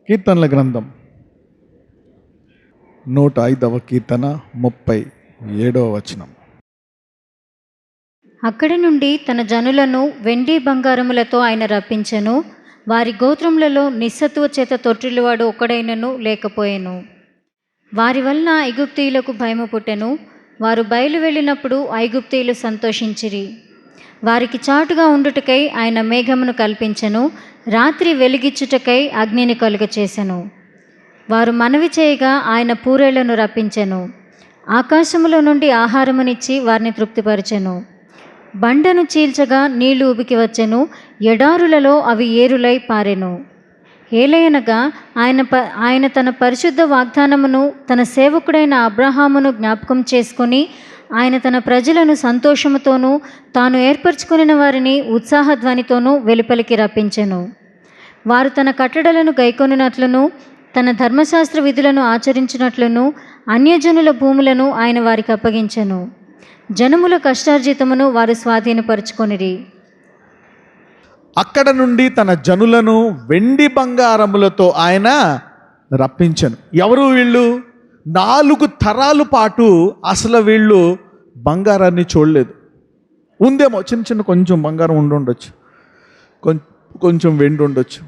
కీర్తనల గ్రంథం 105వ కీర్తన 37వ వచనం. అక్కడి నుండి తన జనులను వెండి బంగారములతో ఆయన రప్పించెను. వారి గోత్రములలో నిస్సత్తువ చేత తొట్టిల్లువాడు ఒక్కడైనను లేకపోయెను. వారి వలన ఐగుప్తీయులకు భయము పుట్టెను. వారు బయలు వెళ్ళినప్పుడు ఐగుప్తీయులు సంతోషించిరి. వారికి చాటుగా ఉండుటకై ఆయన మేఘమును కల్పించెను. రాత్రి వెలిగిచ్చుటకై అగ్నిని కలుగచేసెను. వారు మనవి చేయగా ఆయన పూరేళ్లను రప్పించెను. ఆకాశములో నుండి ఆహారమునిచ్చి వారిని తృప్తిపరచెను. బండను చీల్చగా నీళ్లు ఉబికి వచ్చెను. ఎడారులలో అవి ఏరులై పారెను. ఏలయనగా ఆయన తన పరిశుద్ధ వాగ్దానమును తన సేవకుడైన అబ్రహామును జ్ఞాపకం చేసుకొని ఆయన తన ప్రజలను సంతోషముతోనూ తాను ఏర్పరచుకుని వారిని ఉత్సాహధ్వనితోనూ వెలుపలికి రప్పించెను. వారు తన కట్టడలను గైకొనున్నట్లును తన ధర్మశాస్త్ర విధులను ఆచరించినట్లును అన్యజనుల భూములను ఆయన వారికి అప్పగించెను. జనముల కష్టార్జితమును వారు స్వాధీనపరుచుకొనిరి. అక్కడ నుండి తన జనులను వెండి బంగారములతో ఆయన రప్పించెను. ఎవరు వీళ్ళు? 4 తరాల పాటు అసలు వీళ్ళు బంగారాన్ని చూడలేదు. ఉందేమో చిన్న కొంచెం బంగారం ఉండొచ్చు, కొంచెం వెండి ఉండొచ్చు.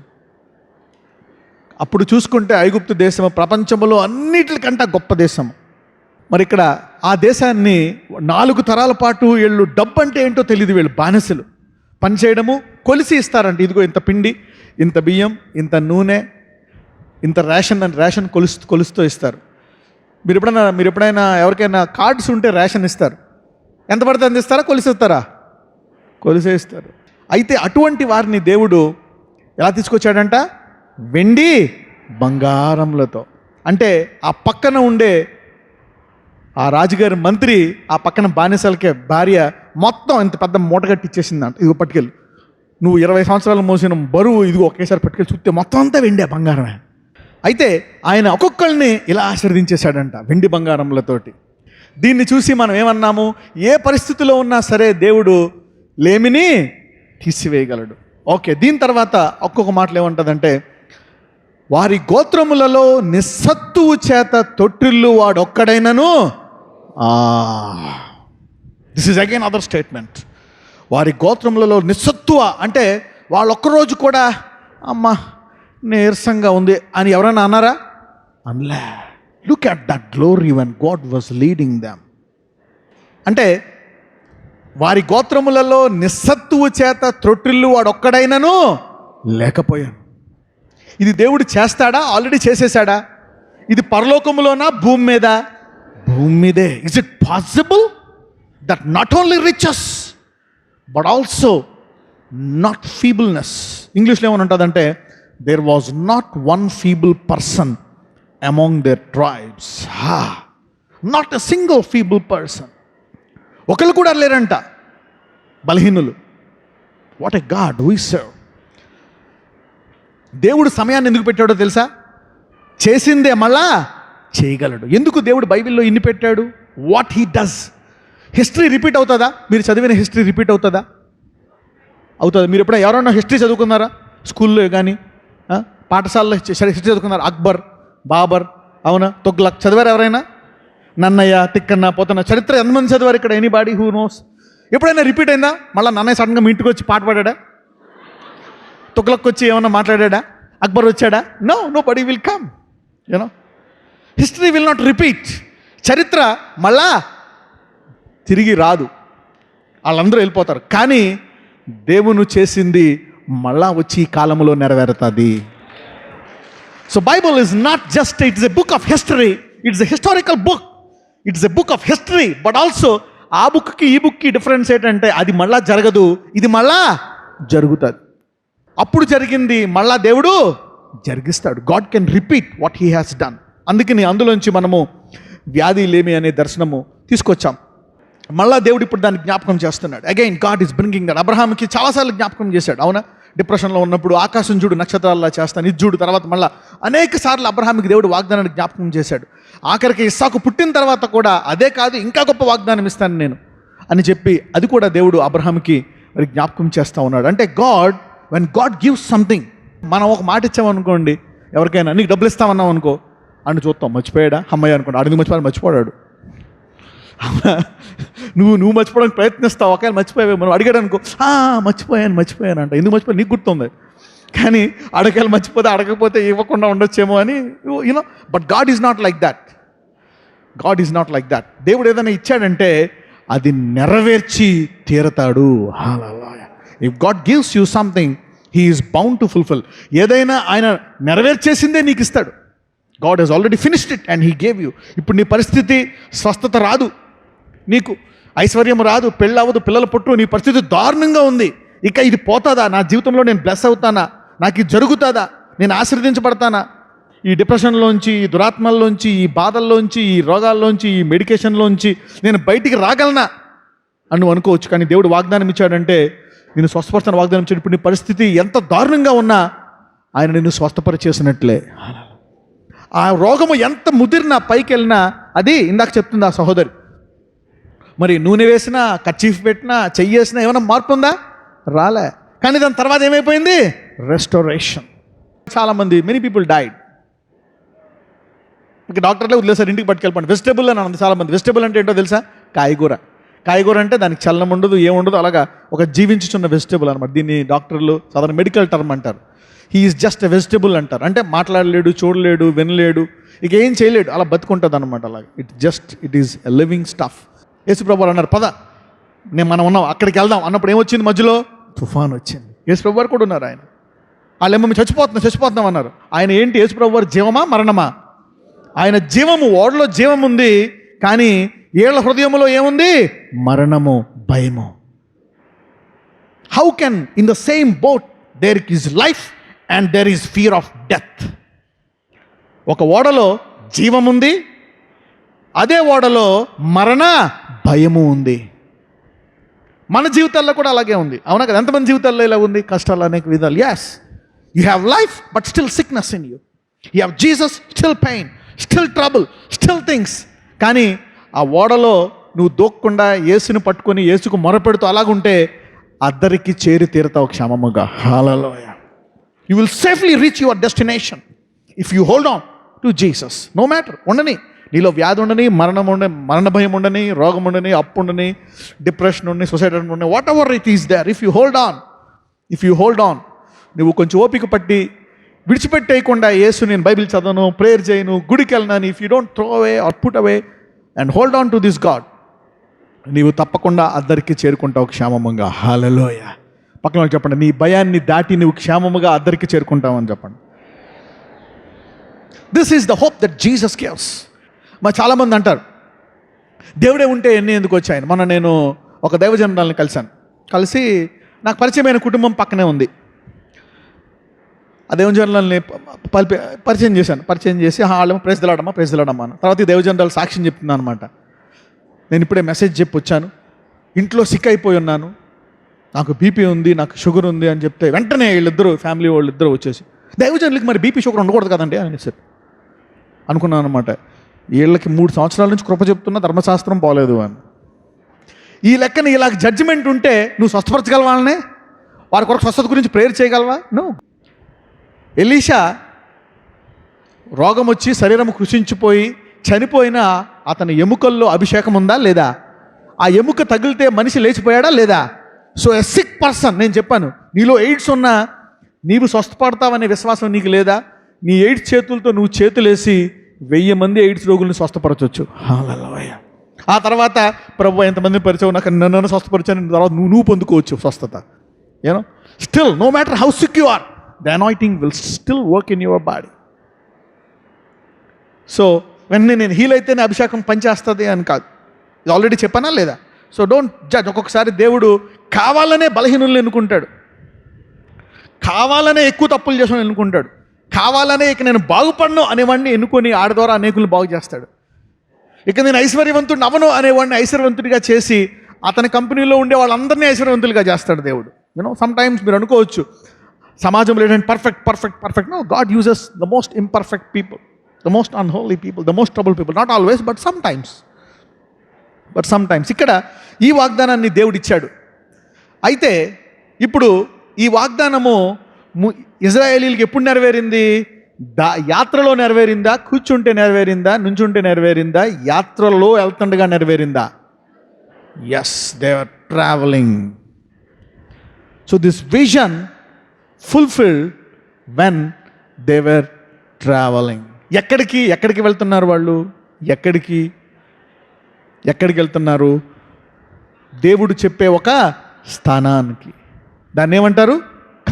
అప్పుడు చూసుకుంటే ఐగుప్తు దేశం ప్రపంచంలో అన్నిటికంటే గొప్ప దేశం. మరి ఇక్కడ ఆ దేశాన్ని 4 తరాల పాటు వీళ్ళు డబ్బు అంటే ఏంటో తెలియదు. వీళ్ళు బానిసలు. పని చేయడము, కొలిసి ఇస్తారంట. ఇదిగో ఇంత పిండి, ఇంత బియ్యం, ఇంత నూనె, ఇంత రేషన్ కొలుస్తూ ఇస్తారు. మీరు ఎప్పుడైనా ఎవరికైనా కార్డ్స్ ఉంటే రేషన్ ఇస్తారు. ఎంత పడితే అంత ఇస్తారా? కొలిసేస్తారా? కొలిసే ఇస్తారు. అయితే అటువంటి వారిని దేవుడు ఎలా తీసుకొచ్చాడంట? వెండి బంగారములతో. అంటే ఆ పక్కన ఉండే ఆ రాజుగారి మంత్రి ఆ పక్కన బానిసలకే భార్య మొత్తం ఇంత పెద్ద మూట కట్టి ఇచ్చేసిందంట. ఇదిగో పట్టుకెళ్ళి, నువ్వు 20 సంవత్సరాలు మోసిన బరువు ఇదిగో ఒకేసారి పట్టుకెళ్ళి చూస్తే మొత్తం అంతా వెండే బంగారమే. అయితే ఆయన ఒక్కొక్కరిని ఇలా ఆశీర్వదించేశాడంట వెండి బంగారములతోటి. దీన్ని చూసి మనం ఏమన్నాము? ఏ పరిస్థితిలో ఉన్నా సరే దేవుడు లేమిని తీసివేయగలడు. ఓకే, దీని తర్వాత ఒక్కొక్క మాటలు ఏమంటుందంటే, వారి గోత్రములలో నిస్సత్తువు చేత తొట్టిల్లు వాడొక్కడైనను. This is again other statement. వారి గోత్రములలో నిస్సత్తువ అంటే వాళ్ళొక్కరోజు కూడా అమ్మా నీరసంగా ఉంది అని ఎవరైనా అన్నారా? అనలే. Look at that glory when God was leading them. అంటే వారి గోత్రములలో నిస్సత్తువు చేత త్రొట్టిల్లు వాడొక్కడైనను లేకపోయాను. ఇది దేవుడు చేస్తాడా? ఆల్రెడీ చేసేసాడా? ఇది పరలోకములోనా, భూమి మీద? భూమి మీదే. Is it possible that not only riches but also not feebleness? ఇంగ్లీష్లో ఏమని ఉంటుందంటే, there was not one feeble person among their tribes. Not a single feeble person. ఒకళ్ళు కూడా లేరంట బలహీనులు. What a God we serve. దేవుడు సమయాన్ని ఎందుకు పెట్టాడో తెలుసా? చేసిందే మళ్ళా చేయగలడు. ఎందుకు దేవుడు బైబిల్లో ఇన్ని పెట్టాడు? What he does. History repeat అవుతుందా? మీరు చదివిన హిస్టరీ రిపీట్ అవుతుందా? అవుతుంది. మీరు ఎప్పుడైనా ఎవరన్నా హిస్టరీ చదువుకున్నారా? స్కూల్లో కానీ పాఠశాలలో హిస్టరీ చదువుకున్నారు? అక్బర్, బాబర్, అవునా, తొగ్లక్ చదివారు ఎవరైనా? నన్నయ్య, తిక్కన్న, పోతన్న చరిత్ర ఎంతమంది చదివారు ఇక్కడ? Anybody who knows? ఎప్పుడైనా రిపీట్ అయిందా? మళ్ళీ నన్నయ్య సడన్గా మీ ఇంటికి వచ్చి పాట పాడా? తొగ్లక్ వచ్చి ఏమన్నా మాట్లాడా? అక్బర్ వచ్చాడా? Nobody will come. You know, history will not repeat. చరిత్ర మళ్ళా తిరిగి రాదు. వాళ్ళందరూ వెళ్ళిపోతారు. కానీ దేవుని చేసింది మళ్ళా వచ్చి ఈ కాలంలో నెరవేరుతుంది. So Bible is not just it's a book of history. It's a historical book. It's a book of history. But also ఆ బుక్కి ఈ బుక్కి డిఫరెన్స్ ఏంటంటే, అది మళ్ళా జరగదు, ఇది మళ్ళా జరుగుతుంది. అప్పుడు జరిగింది మళ్ళా దేవుడు జరిగిస్తాడు. God can repeat what he has done. అందుకని అందులోంచి మనము వ్యాధి లేమి అనే దర్శనము తీసుకొచ్చాం. మళ్ళా దేవుడు ఇప్పుడు దాన్ని జ్ఞాపకం చేస్తున్నాడు. Again God is bringing that. అబ్రహాంకి చాలాసార్లు జ్ఞాపకం చేశాడు. అవునా, డిప్రెషన్లో ఉన్నప్పుడు ఆకాశం చూడు, నక్షత్రాల్లో చేస్తాను, ఇది చూడు. తర్వాత మళ్ళీ అనేక సార్లు అబ్రహాంకి దేవుడు వాగ్దానాన్ని జ్ఞాపకం చేశాడు. ఆఖరికి ఇస్సాకు పుట్టిన తర్వాత కూడా అదే కాదు, ఇంకా గొప్ప వాగ్దానం ఇస్తాను నేను అని చెప్పి అది కూడా దేవుడు అబ్రహాంకి మరి జ్ఞాపకం చేస్తూ ఉన్నాడు. అంటే God, when God gives something, మనం ఒక మాట ఇచ్చామనుకోండి, ఎవరికైనా నీకు డబ్బులు ఇస్తామన్నావు అనుకో, అని చూస్తాం, మర్చిపోయాడా అమ్మాయి అనుకోండి, అడిగి మర్చిపోయాడు. అవునా? నువ్వు మర్చిపోవడానికి ప్రయత్నిస్తావు, ఒకవేళ మర్చిపోయావు, మనం అడిగాడు అనుకో, మర్చిపోయాను అంట. ఎందుకు మర్చిపోయి నీకు గుర్తుంది, కానీ అడగలు మర్చిపోతే అడగకపోతే ఇవ్వకుండా ఉండొచ్చేమో అని you know. But God is not like that. God is not like that. దేవుడు ఏదైనా ఇచ్చాడంటే అది నెరవేర్చి తీరతాడు. If God gives you something, he is bound to fulfil. ఏదైనా ఆయన నెరవేర్చేసిందే నీకు ఇస్తాడు. God has already finished it and he gave you. ఇప్పుడు నీ పరిస్థితి స్వస్థత రాదు, నీకు ఐశ్వర్యం రాదు, పెళ్ళి అవ్వదు, పిల్లలు పుట్టు, నీ పరిస్థితి దారుణంగా ఉంది. ఇక ఇది పోతుందా, నా జీవితంలో నేను బ్లెస్ అవుతానా, నాకు ఇది జరుగుతుందా, నేను ఆశీర్వదించబడతానా, ఈ డిప్రెషన్లోంచి, ఈ దురాత్మల్లోంచి, ఈ బాధల్లోంచి, ఈ రోగాల్లోంచి, ఈ మెడికేషన్లోంచి నేను బయటికి రాగలనా అని నువ్వు అనుకోవచ్చు. కానీ దేవుడు వాగ్దానం ఇచ్చాడంటే నేను స్వస్థపరచని వాగ్దానం ఇచ్చాడు. ఇప్పుడు నీ పరిస్థితి ఎంత దారుణంగా ఉన్నా ఆయన నిన్ను స్వస్థపరిచేసినట్లే. ఆ రోగము ఎంత ముదిరినా పైకి వెళ్ళినా, అది ఇందాక చెప్తుంది ఆ సహోదరి, మరి నూనె వేసినా, కర్చీఫ్ పెట్టినా, చెయ్యి వేసినా ఏమైనా మార్పు ఉందా? రాలే. కానీ దాని తర్వాత ఏమైపోయింది? రెస్టోరేషన్. చాలామంది, మెనీ పీపుల్ డైడ్. ఇక డాక్టర్లే వదిలేసారు, ఇంటికి పట్టుకెళ్ళిపోండి. వెజిటేబుల్ అని అంది చాలామంది. వెజిటేబుల్ అంటే ఏంటో తెలుసా? కాయగూర అంటే దానికి చలనం ఉండదు, ఏముండదు, అలాగా ఒక జీవించుచున్న వెజిటేబుల్ అనమాట. దీన్ని డాక్టర్లు సాధారణ మెడికల్ టర్మ్ అంటారు. He is just a vegetable అంటారు. అంటే మాట్లాడలేడు, చూడలేడు, వినలేడు, ఇక ఏం చేయలేడు, అలా బతుకుంటుంది అనమాట. అలాగే it is a living stuff. యేసుప్రభువారు అన్నారు, పద మనం ఉన్నాం, అక్కడికి వెళ్దాం అన్నప్పుడు ఏమొచ్చింది? మధ్యలో తుఫాన్ వచ్చింది. యేసుప్రభువారు కూడా ఉన్నారు. ఆయన వాళ్ళేమో చచ్చిపోతున్నాం అన్నారు. ఆయన ఏంటి? యేసుప్రభువారు జీవమా మరణమా? ఆయన జీవము, ఓడలో జీవం ఉంది, కానీ ఏళ్ల హృదయంలో ఏముంది? మరణము, భయము. How can in the same boat there is life and there is fear of death? ఒక ఓడలో జీవం ఉంది, అదే ఓడలో మరణ భయము ఉంది. మన జీవితాల్లో కూడా అలాగే ఉంది, అవునా కదా? ఎంతమంది జీవితాల్లో ఇలా ఉంది? కష్టాలు అనేక విధాలు. Yes, you have life but still sickness in you. You have Jesus, still pain, still trouble, still things. కానీ ఆ ఓడలో నువ్వు దూక్కుండా యేసుని పట్టుకొని యేసుకు మొరపెడుతూ అలాగుంటే అద్దరికి చేరి తీరుతావు క్షేమముగా. Hallelujah. You will safely reach your destination if you hold on to Jesus. No matter, ఉండని నీలో వ్యాధి ఉండని, మరణ భయం ఉండని, రోగం ఉండని, అప్పు ఉండని, డిప్రెషన్ ఉండని, సొసైటీ ఉండని, whatever it is there, if you hold on, నువ్వు కొంచెం ఓపిక పట్టి విడిచిపెట్టేయకుండా యేసు నేను బైబిల్ చదవను, ప్రేయర్ చేయను, గుడికి వెళ్ళను, if you don't throw away are put away and hold on to this God, నీవు తప్పకుండా అద్దరికి చేరుకుంటావు క్షేమముగా. హల్లెలూయా. పక్కన వాళ్ళకి చెప్పండి, నీ భయాన్ని దాటి నువ్వు క్షేమముగా అద్దరికి చేరుకుంటావు అని చెప్పండి. This is the hope that Jesus gives. మరి చాలామంది అంటారు, దేవుడే ఉంటే ఎన్ని ఎందుకు వచ్చాయని. మొన్న నేను ఒక దైవజనురాల్ని కలిసి నాకు పరిచయమైన కుటుంబం పక్కనే ఉంది. ఆ దైవజనురాల్ని పరిచయం చేసి వాళ్ళేమో ప్రైజ్ దిలాడమ్మా అన్న. తర్వాత ఈ దైవజనురాలు సాక్ష్యం చెప్తున్నాను అనమాట. నేను ఇప్పుడే మెసేజ్ చెప్పి వచ్చాను, ఇంట్లో సిక్ అయిపోయి ఉన్నాను, నాకు బీపీ ఉంది, నాకు షుగర్ ఉంది అని చెప్తే వెంటనే వీళ్ళిద్దరూ, ఫ్యామిలీ వాళ్ళిద్దరూ వచ్చేసి, దైవజనులకి మరి బీపీ షుగర్ ఉండకూడదు కదండి అని సార్ అనుకున్నాను అనమాట. వీళ్ళకి 3 సంవత్సరాల నుంచి కృప చెప్తున్నా, ధర్మశాస్త్రం పోలేదు అని. ఈ లెక్కన ఇలా జడ్జిమెంట్ ఉంటే నువ్వు స్వస్థపరచగలవా? వాళ్ళనే వారి కొరకు స్వస్థత గురించి ప్రేయర్ చేయగలవా? నువ్వు ఎలీషా రోగం వచ్చి శరీరం కృషించిపోయి చనిపోయినా అతని ఎముకల్లో అభిషేకం ఉందా లేదా? ఆ ఎముక తగిలితే మనిషి లేచిపోయాడా లేదా? సో ఎ సిక్ పర్సన్, నేను చెప్పాను, నీలో ఎయిడ్స్ ఉన్నా నీవు స్వస్థపడతావనే విశ్వాసం నీకు లేదా? నీ ఎయిడ్స్ చేతులతో నువ్వు చేతులేసి 1000 మంది ఎయిడ్స్ రోగులను స్వస్థపరచవచ్చు. హల్లెలూయా. ఆ తర్వాత ప్రభువా ఎంతమంది పరిచయం, నాకు నన్ను స్వస్థపరిచాను, తర్వాత నువ్వు పొందుకోవచ్చు స్వస్థత. You know, still no matter how sick you are, the anointing will still work in your body. So వెంటనే నేను హీల్ అయితేనే అభిషేకం పనిచేస్తుంది అని కాదు, ఇది ఆల్రెడీ చెప్పానా లేదా? So don't judge. ఒక్కొక్కసారి దేవుడు కావాలనే బలహీనులను ఎన్నుకుంటాడు, కావాలనే ఎక్కువ తప్పులు చేసాను ఎన్నుకుంటాడు, కావాలనే ఇక నేను బాగుపడను అనేవాడిని ఎన్నుకొని ఆడ ద్వారా అనేకులు బాగు చేస్తాడు. ఇక నేను ఐశ్వర్యవంతుడిని అవను అనేవాడిని ఐశ్వర్యవంతుడిగా చేసి అతని కంపెనీలో ఉండే వాళ్ళందరినీ ఐశ్వర్యవంతులుగా చేస్తాడు దేవుడు. యూనో, సమ్ టైమ్స్ మీరు అనుకోవచ్చు సమాజంలో ఏంటంటే perfect. No, God uses the most imperfect people, the most unholy people, the most trouble people. Not always, but sometimes. ఇక్కడ ఈ వాగ్దానాన్ని దేవుడు ఇచ్చాడు. అయితే ఇప్పుడు ఈ వాగ్దానము ఇజ్రాయేలీలకు ఎప్పుడు నెరవేరింది? యాత్రలో నెరవేరిందా, కూర్చుంటే నెరవేరిందా, నుంచుంటే నెరవేరిందా, యాత్రలో వెళ్తుండగా నెరవేరిందా? Yes, they are travelling. So this vision fulfilled when they were travelling. ఎక్కడికి వెళ్తున్నారు వాళ్ళు? ఎక్కడికి వెళ్తున్నారు? దేవుడు చెప్పే ఒక స్థానానికి. దాన్ని ఏమంటారు?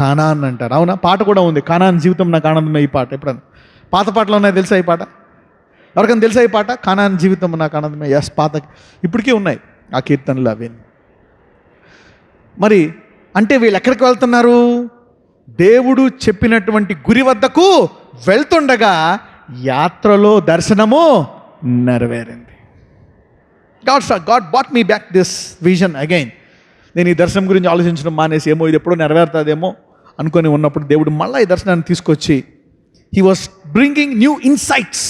కానాన్ అంటారు. అవునా? పాట కూడా ఉంది, కానాన్ జీవితం నాకు ఆనందమే. ఈ పాట ఎప్పుడన్నా పాత పాటలు ఉన్నాయి, తెలుసా ఈ పాట? ఎవరికైనా తెలుసా ఈ పాట? కానాన్ జీవితం నాకు ఆనందమే. ఎస్, ఇప్పటికీ ఉన్నాయి ఆ కీర్తనలు అవి. మరి అంటే వీళ్ళు ఎక్కడికి వెళ్తున్నారు? దేవుడు చెప్పినటువంటి గురి వద్దకు వెళ్తుండగా యాత్రలో దర్శనము నెరవేరింది. God brought me back this vision again. నేను ఈ దర్శనం గురించి ఆలోచించడం మానేసి ఏమో ఇది ఎప్పుడో నెరవేరుతుందేమో అనుకొని ఉన్నప్పుడు దేవుడు మళ్ళీ ఈ దర్శనాన్ని తీసుకొచ్చి he was bringing new insights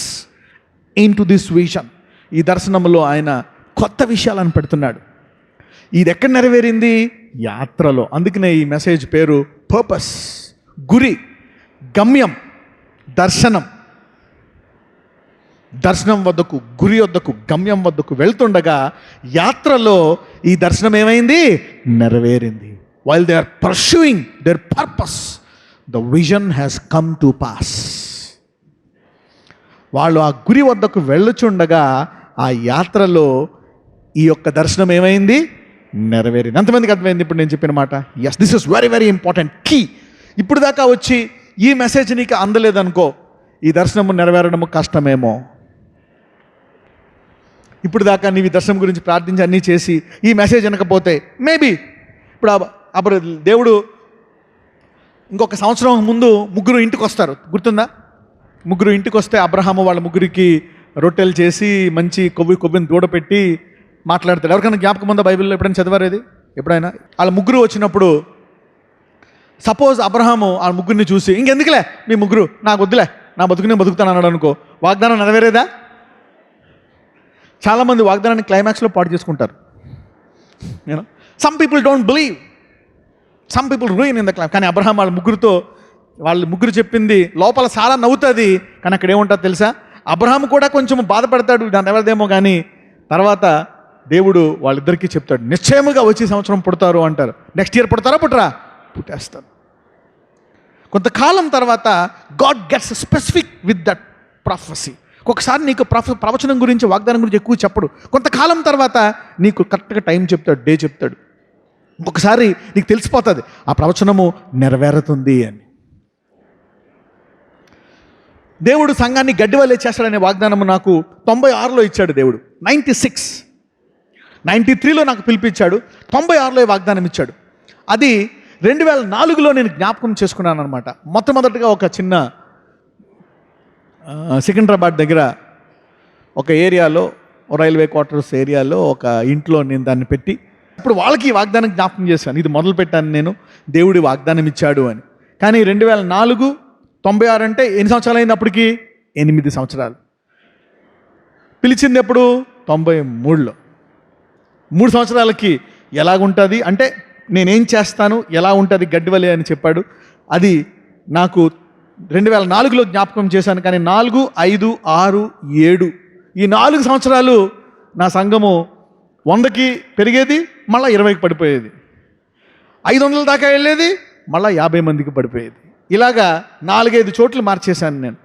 in to this vision. ఈ దర్శనంలో ఆయన కొత్త విషయాలను పెడుతున్నాడు. ఇది ఎక్కడ నెరవేరింది? యాత్రలో. అందుకనే ఈ మెసేజ్ పేరు పర్పస్, గురి, గమ్యం, దర్శనం. దర్శనం వద్దకు, గురి వద్దకు, గమ్యం వద్దకు వెళ్తుండగా యాత్రలో ఈ దర్శనం ఏమైంది? నెరవేరింది. While they are pursuing their purpose, the vision has come to pass. వాళ్ళు ఆ గురి వద్దకు వెళ్ళుచుండగా ఆ యాత్రలో ఈ యొక్క దర్శనం ఏమైంది? నెరవేరింది. ఎంతమందికి అర్థమైంది ఇప్పుడు నేను చెప్పిన మాట? Yes, this is very very important key. ఇప్పుడు దాకా వచ్చి ఈ మెసేజ్ నీకు అందలేదనుకో, ఈ దర్శనము నెరవేరడము కష్టమేమో. ఇప్పుడు దాకా నీవు ఈ దర్శనం గురించి ప్రార్థించి అన్నీ చేసి ఈ మెసేజ్ వినకపోతే మేబీ ఇప్పుడు అప్పుడు దేవుడు ఇంకొక సంవత్సరం ముందు ముగ్గురు ఇంటికి వస్తారు, గుర్తుందా? ముగ్గురు ఇంటికి వస్తే అబ్రహాము వాళ్ళ ముగ్గురికి రొట్టెలు చేసి మంచి కొవ్విని దూడపెట్టి మాట్లాడతాడు. ఎవరికైనా జ్ఞాపకం ఉందా? బైబిల్లో ఎప్పుడైనా చదివారేది? ఎప్పుడైనా వాళ్ళ ముగ్గురు వచ్చినప్పుడు సపోజ్ అబ్రహాము ఆ ముగ్గురిని చూసి ఇంకెందుకులే మీ ముగ్గురు, నాకు వద్దులే, నా బతుకునే బతుకుతాను అన్నాడు అనుకో, వాగ్దానం నెరవేరేదా? చాలామంది వాగ్దానాన్ని క్లైమాక్స్లో పాటు చేసుకుంటారు. You know, some people don't believe, some people ruin in the claim. కానీ అబ్రహాం వాళ్ళ ముగ్గురు చెప్పింది లోపల చాలా నవ్వుతుంది, కానీ అక్కడ ఏముంటుంది తెలుసా? అబ్రహాం కూడా కొంచెం బాధపడతాడు, దాని ఎవరిదేమో. కానీ తర్వాత దేవుడు వాళ్ళిద్దరికీ చెప్తాడు, నిశ్చయముగా వచ్చే సంవత్సరం పుడతారు అంటారు. నెక్స్ట్ ఇయర్ పుడతారా? పుట్టేస్తారు. కొంతకాలం తర్వాత God gets specific with that prophecy. ఒకసారి నీకు ప్రవచనం గురించి, వాగ్దానం గురించి ఎక్కువ చెప్పడు. కొంతకాలం తర్వాత నీకు కరెక్ట్గా టైం చెప్తాడు, డే చెప్తాడు. ఒకసారి నీకు తెలిసిపోతుంది ఆ ప్రవచనము నెరవేరుతుంది అని. దేవుడు సంఘాన్ని గడ్డి వల్లే చేస్తాడనే వాగ్దానము నాకు 96లో ఇచ్చాడు దేవుడు. 93లో నాకు పిలిపించాడు, 96లో వాగ్దానం ఇచ్చాడు. అది 2004లో నేను జ్ఞాపకం చేసుకున్నాను అనమాట. మొట్టమొదటిగా ఒక చిన్న సికింద్రాబాద్ దగ్గర ఒక ఏరియాలో, రైల్వే క్వార్టర్స్ ఏరియాలో ఒక ఇంట్లో నేను దాన్ని పెట్టి ఇప్పుడు వాళ్ళకి వాగ్దానం జ్ఞాపకం చేశాను. ఇది మొదలు పెట్టాను నేను, దేవుడి వాగ్దానం ఇచ్చాడు అని. కానీ 2004, 96 అంటే ఎన్ని సంవత్సరాలు అయింది? అప్పటికి 8 సంవత్సరాలు. పిలిచింది ఎప్పుడు? 93లో. 3 సంవత్సరాలకి ఎలాగుంటుంది అంటే నేనేం చేస్తాను, ఎలా ఉంటుంది గడ్డివలే అని చెప్పాడు. అది నాకు 2004లో జ్ఞాపకం చేశాను. కానీ 4, 5, 6, 7 ఈ 4 సంవత్సరాలు నా సంఘము 100కి పెరిగేది, మళ్ళీ 20కి పడిపోయేది. 500 దాకా వెళ్ళేది, మళ్ళీ 50 మందికి పడిపోయేది. ఇలాగా 4-5 చోట్ల మార్చేశాను నేను.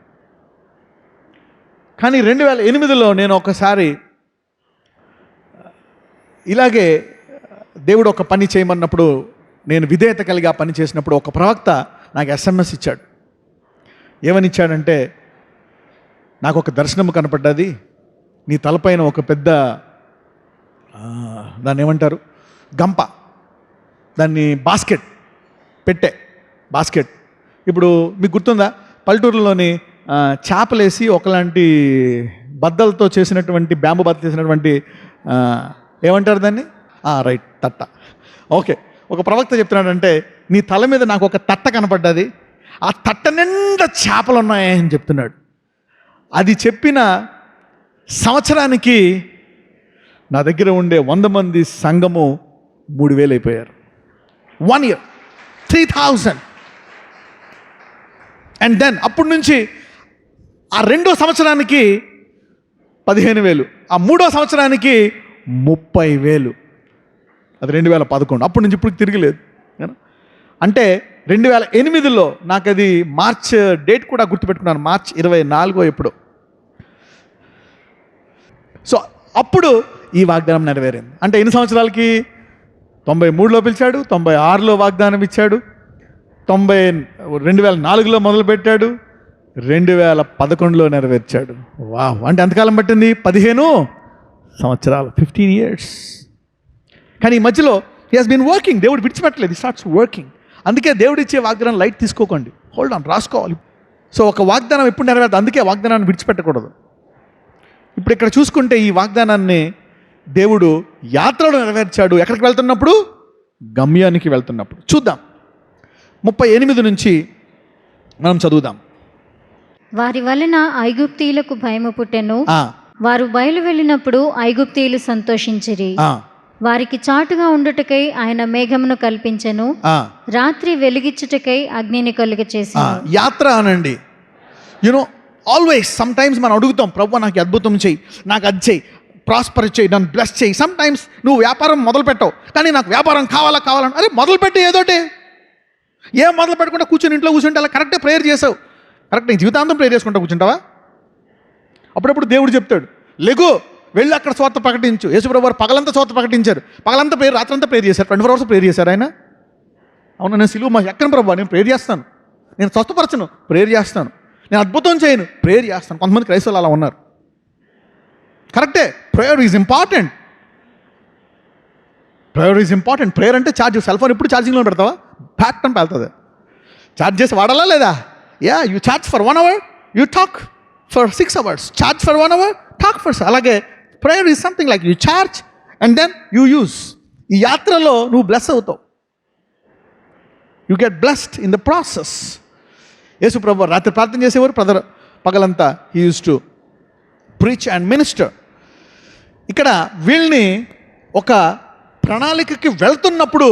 కానీ 2008లో నేను ఒకసారి ఇలాగే దేవుడు ఒక పని చేయమన్నప్పుడు, నేను విధేయత కలిగి ఆ పని చేసినప్పుడు ఒక ప్రవక్త నాకు SMS ఇచ్చాడు. ఏమని ఇచ్చాడంటే, నాకు ఒక దర్శనం కనపడ్డది, నీ తలపైన ఒక పెద్ద దాన్ని ఏమంటారు, గంప, దాన్ని బాస్కెట్. ఇప్పుడు మీకు గుర్తుందా, పల్లెటూరులోని చేపలేసి ఒకలాంటి బద్దలతో చేసినటువంటి, బ్యాంబు బద్దలు చేసినటువంటి ఏమంటారు దాన్ని? రైట్, తట్ట. ఓకే, ఒక ప్రవక్త చెప్తున్నాడంటే, నీ తల మీద నాకు ఒక తట్ట కనపడ్డది, ఆ తట్ట నిండా చేపలు ఉన్నాయని చెప్తున్నాడు. అది చెప్పిన సంవత్సరానికి నా దగ్గర ఉండే 100 మంది సంఘము 3000 అయిపోయారు. 1 year 3000. అండ్ దెన్ అప్పటి నుంచి ఆ 2వ సంవత్సరానికి 15,000, ఆ 3వ సంవత్సరానికి 30,000. అది 2011. అప్పటి నుంచి ఇప్పుడు తిరిగిలేదు. అంటే 2008లో నాకు అది మార్చ్ డేట్ కూడా గుర్తుపెట్టుకున్నాను, మార్చ్ 24 ఎప్పుడు. సో అప్పుడు ఈ వాగ్దానం నెరవేరింది. అంటే ఎన్ని సంవత్సరాలకి? 93లో పిలిచాడు, 96లో వాగ్దానం ఇచ్చాడు, 2004లో మొదలుపెట్టాడు, 2011లో నెరవేర్చాడు. వావ్! అంటే ఎంతకాలం పట్టింది? 15 సంవత్సరాలు, 15 years. కానీ ఈ మధ్యలో హీ హాస్ బీన్ వర్కింగ్. దేవుడు విడిచిపెట్టలేదు, స్టార్ట్స్ వర్కింగ్. అందుకే దేవుడు ఇచ్చే వాగ్దానం లైట్ తీసుకోకండి, హోల్డ్ ఆన్, రాసుకోవాలి. సో ఒక వాగ్దానం ఎప్పుడు నెరవేరదు, అందుకే వాగ్దానాన్ని విడిచిపెట్టకూడదు. ఇప్పుడు ఇక్కడ చూసుకుంటే ఈ వాగ్దానాన్ని దేవుడు యాత్రలో నెరవేర్చాడు. ఎక్కడికి వెళ్తున్నప్పుడు? గమ్యానికి వెళ్తున్నప్పుడు. చూద్దాం, 38 నుంచి మనం చదువుదాం. వారి వలన ఐగుప్తీయులకు భయము పుట్టెను. వారు బయలు వెళ్ళినప్పుడు ఐగుప్తీయులు సంతోషించిరి. వారికి చాటుగా ఉండుటకై ఆయన మేఘమును కల్పించెను, రాత్రి వెలిగించుటకై అగ్నిని కలుగ చేసెను. యాత్ర అనండి. యునో ఆల్వేస్ సమ్ టైమ్స్ మనం అడుగుతాం, ప్రభువా నాకు అద్భుతం చేయి, నాకు అది చేయి, ప్రాస్పర్ చేయి, నన్ను బ్లెస్ చేయి. సమ్ టైమ్స్ నువ్వు వ్యాపారం మొదలు పెట్టావు, కానీ నాకు వ్యాపారం కావాలని, అరే మొదలుపెట్టి ఏదోటి. ఏం మొదలు పెట్టకుండా కూర్చొని ఇంట్లో కూర్చుంటే అలా కరెక్టే ప్రేయర్ చేసావు, కరెక్ట్ నీ జీవితాంతం ప్రేయర్ చేసుకుంటా కూర్చుంటావా? అప్పుడప్పుడు దేవుడు చెప్తాడు, లెగు వెళ్ళి అక్కడ స్వార్థ ప్రకటించు. యేసుప్రభువు వారు పగలంతా స్వార్థ ప్రకటించారు, పగలంతా ప్రేయర్, రాత్రంతా ప్రేయర్ చేశారు, 24 hours ప్రేయర్ చేశారు ఆయన. అవును, నేను సిలువ ఎక్కను ప్రభు, నేను ప్రేయర్ చేస్తాను, నేను స్వస్థపరచను, ప్రేయర్ చేస్తాను, నేను అద్భుతం చేయను, ప్రేయర్ చేస్తాను. కొంతమంది క్రైస్తవులు అలా ఉన్నారు. కరెక్టే, prayer is important. Prayer is important. Prayer అంటే ఛార్జ్. సెల్ ఫోన్ ఎప్పుడు ఛార్జింగ్లో పెడతావా? బ్యాక్ అని వెళ్తుంది. ఛార్జ్ చేసి వాడాలా లేదా? Yeah, you charge for 1 hour, you talk for 6 hours. Charge for 1 hour, talk for. అలాగే prayer is something like you charge and then you use. ఈ యాత్రలో నువ్వు బ్లెస్ అవుతావు, you get blessed in the process. యేసు ప్రభు రాత్రి ప్రార్థన చేసేవారు, పగలంతా he use to preach and minister. ఇక్కడ వీళ్ళని ఒక ప్రణాళికకి వెళ్తున్నప్పుడు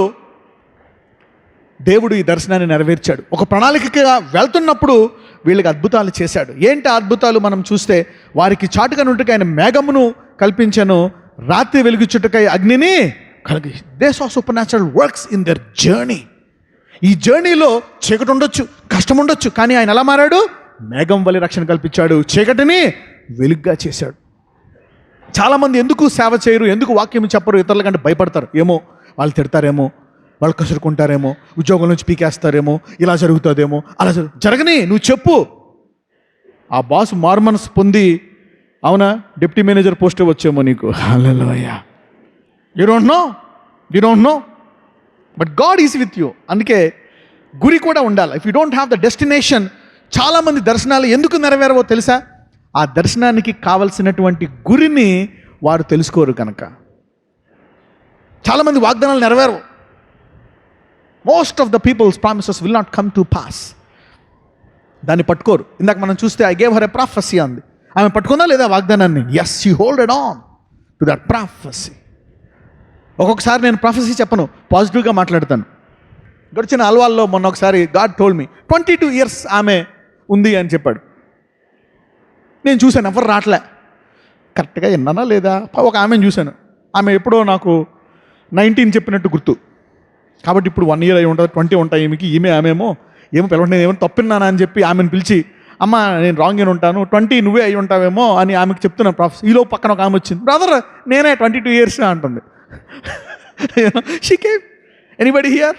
దేవుడు ఈ దర్శనాన్ని నెరవేర్చాడు. ఒక ప్రణాళికగా వెళ్తున్నప్పుడు వీళ్ళకి అద్భుతాలు చేశాడు. ఏంటి అద్భుతాలు మనం చూస్తే, వారికి చాటుగా నుండికి ఆయన మేఘమును కల్పించను, రాత్రి వెలుగుచుటకై అగ్నిని కలిగి. They saw super natural works in their journey. ఈ జర్నీలో చీకటి ఉండొచ్చు, కష్టం ఉండొచ్చు, కానీ ఆయన ఎలా మారాడు? మేఘం వలె రక్షణ కల్పించాడు, చీకటిని వెలుగ్గా చేశాడు. చాలామంది ఎందుకు సేవ చేయరు, ఎందుకు వాక్యం చెప్పరు, ఇతరుల కంటే భయపడతారు. ఏమో వాళ్ళు తిడతారేమో, వాళ్ళు కసురుకుంటారేమో, ఉద్యోగం నుంచి పీకేస్తారేమో, ఇలా జరుగుతుందేమో, అలా జరగని నువ్వు చెప్పు. ఆ బాస్ మారుమనసు పొంది, అవునా డిప్యూటీ మేనేజర్ పోస్టే వచ్చేమో నీకు. Hallelujah. You don't know but God is with you. అందుకే గురి కూడా ఉండాలి. If you don't have the destination, చాలామంది దర్శనాలు ఎందుకు నెరవేరవో తెలుసా? ఆ దర్శనానికి కావలసినటువంటి గురిని వారు తెలుసుకోరు కనుక. చాలామంది వాగ్దానాలు నెరవేరవు. Most of the people's promises will not come to pass. దాన్ని పట్టుకోరు. ఇందాక మనం చూస్తే I gave her a prophecy అంది. ఆమె పట్టుకుందా లేదా వాగ్దానాన్ని? Yes, she holded on to that prophecy. ఒక్కొక్కసారి నేను ప్రాఫెసీ చెప్పను, పాజిటివ్గా మాట్లాడతాను. గడిచిన అల్వాల్లో మొన్న ఒకసారి గాడ్ టోల్డ్ మీ 22 years ఆమె ఉంది అని చెప్పాడు. నేను చూశాను, ఎవరు రావట్లే. కరెక్ట్గా విన్నానా లేదా? ఒక ఆమెను చూశాను, ఆమె ఎప్పుడో నాకు 19 చెప్పినట్టు గుర్తు. కాబట్టి ఇప్పుడు 1 year అయి ఉంటుంది, 20 ఉంటాయి ఈమె. ఆమెమో ఏమో పిలవండి, నేను ఏమైనా తప్పిన్నానా అని చెప్పి ఆమెను పిలిచి, అమ్మ నేను రాంగ్ అని ఉంటాను, 20 నువ్వే అయి ఉంటావేమో అని ఆమెకు చెప్తున్నాను ప్రాఫెసర్. ఈలో పక్కన ఒక ఆమె వచ్చింది, బ్రదర్ నేనే 22 years అంటుంది. She came, anybody here?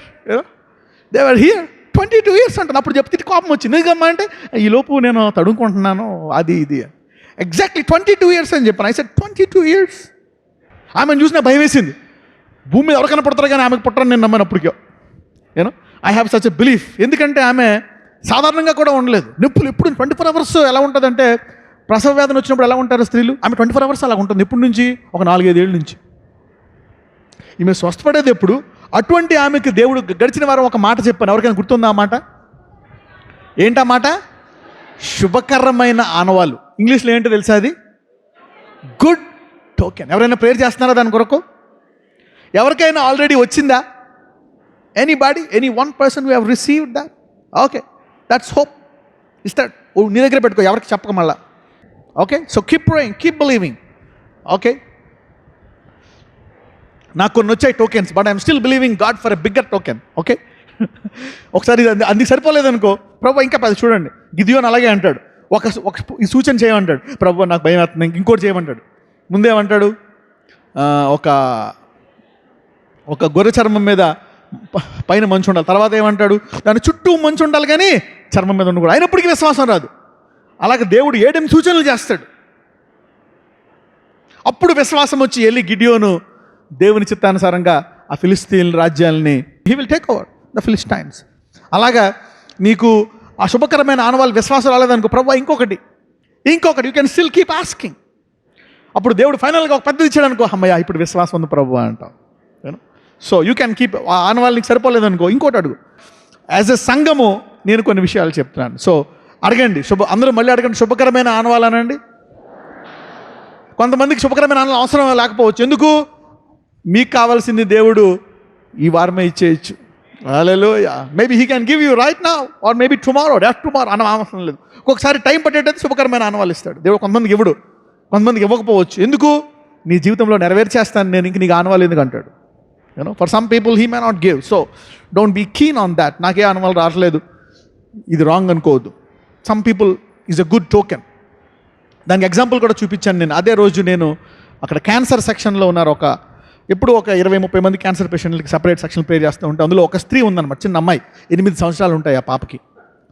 They were here, 22 years అంటుంది. అప్పుడు చెప్తే కోపం వచ్చింది. ఎందుకమ్మా అంటే, ఈలోపు నేను తడుముకుంటున్నాను అది ఇది. ఎగ్జాక్ట్లీ 22 years అని చెప్పాను. I said 22 years. ఆమెను చూసిన భయం వేసింది. భూమి మీద ఎవరికైనా పుడతారు కానీ ఆమెకు పుట్టరని నేను నమ్మనప్పటికీ. I have such a belief. ఎందుకంటే ఆమె సాధారణంగా కూడా ఉండలేదు. నొప్పులు ఎప్పుడు 24 hours ఎలా ఉంటుందంటే, ప్రసవ వేదన వచ్చినప్పుడు ఎలా ఉంటారు స్త్రీలు, ఆమె 24 hours అలా ఉంటుంది. ఎప్పటి నుంచి? ఒక 4-5 ఏళ్ళ నుంచి. ఈమె స్వస్థపడేది ఎప్పుడు? అటువంటి ఆమెకు దేవుడు గడిచిన వారం ఒక మాట చెప్పాను. ఎవరికైనా గుర్తుందా ఆ మాట? ఏంటా మాట? శుభకరమైన ఆనవాళ్ళు. ఇంగ్లీష్లో ఏంటో తెలుసా? అది గుడ్ టోకెన్. ఎవరైనా ప్రేయర్ చేస్తున్నారా దాని కొరకు? ఎవరికైనా ఆల్రెడీ వచ్చిందా? Any one person who have received that? Okay, that's hope. Is that నీ దగ్గర పెట్టుకో, ఎవరికి చెప్పక మళ్ళా. Okay, so keep praying, keep believing. Okay, నాకు కొన్ని వచ్చాయి tokens, but I'm still believing God for a bigger token. Okay, ఒకసారి అందుకు సరిపోలేదనుకో, ప్రభు ఇంకా 10 చూడండి. గిదియోను అలాగే అంటాడు, ఒక ఈ సూచన చేయమంటాడు, ప్రభు నాకు భయం అవుతుంది, ఇంకోటి చేయమంటాడు. ముందేమంటాడు, ఒక గొర్రె చర్మం మీద పైన మంచు ఉండాలి, తర్వాత ఏమంటాడు, దాని చుట్టూ మంచు ఉండాలి కానీ చర్మం మీద ఉండకూడదు. అయినప్పటికీ విశ్వాసం రాదు. అలాగే దేవుడు 7 సూచనలు చేస్తాడు. అప్పుడు విశ్వాసం వచ్చి వెళ్ళి గిడియోను దేవుని చిత్తానుసారంగా ఆ ఫిలిస్తీన్ రాజ్యాలని he will take over the Philistines. అలాగా నీకు ఆ శుభకరమైన ఆనవాళ్ళు విశ్వాసం రాలేదనుకో, ప్రభు ఇంకొకటి you can still keep asking. అప్పుడు దేవుడు ఫైనల్గా ఒక పద్ధతి ఇచ్చాడు అనుకో, అమ్మయ్య ఇప్పుడు విశ్వాసం ఉంది ప్రభు అంటాం. So you can keep. ఆ ఆనవాళ్ళు నీకు సరిపోలేదనుకో, ఇంకోటి అడుగు. యాజ్ ఎ సంఘము నేను కొన్ని విషయాలు చెప్తున్నాను. సో అడగండి, అందరూ మళ్ళీ అడగండి, శుభకరమైన ఆనవాళ్ళు అనండి. కొంతమందికి శుభకరమైన ఆనవాళ్ళు అవసరం లేకపోవచ్చు. ఎందుకు? మీకు కావాల్సింది దేవుడు ఈ వారమే ఇచ్చేయచ్చు. Hallelujah. Maybe he can give you right now or maybe tomorrow, tomorrow అన్న అవసరం లేదు. ఒక్కొక్కసారి టైం పట్టేటైతే శుభకరమైన ఆనవాళ్ళు ఇస్తాడు దేవుడు. కొంతమందికి ఇవ్వడు, కొంతమందికి ఇవ్వకపోవచ్చు. ఎందుకు? నీ జీవితంలో నెరవేర్చేస్తాను నేను, ఇంక నీకు ఆనవాళ్ళు ఎందుకు అంటాడు. For some people he may not give. So don't be keen on that. నాకే ఆనవాళ్ళు రావట్లేదు, ఇది రాంగ్ అనుకోవద్దు. Some people is a good token. దానికి ఎగ్జాంపుల్ కూడా చూపించాను నేను. అదే రోజు నేను అక్కడ క్యాన్సర్ సెక్షన్లో ఉన్నారు, ఎప్పుడు ఒక 20-30 మంది క్యాన్సర్ పేషెంట్లకి సపరేట్ సెక్షన్ ప్రేర్ చేస్తూ ఉంటాయి. అందులో ఒక స్త్రీ ఉందన్నమాట, చిన్న అమ్మాయి, 8 సంవత్సరాలు ఉంటాయి ఆ పాపకి.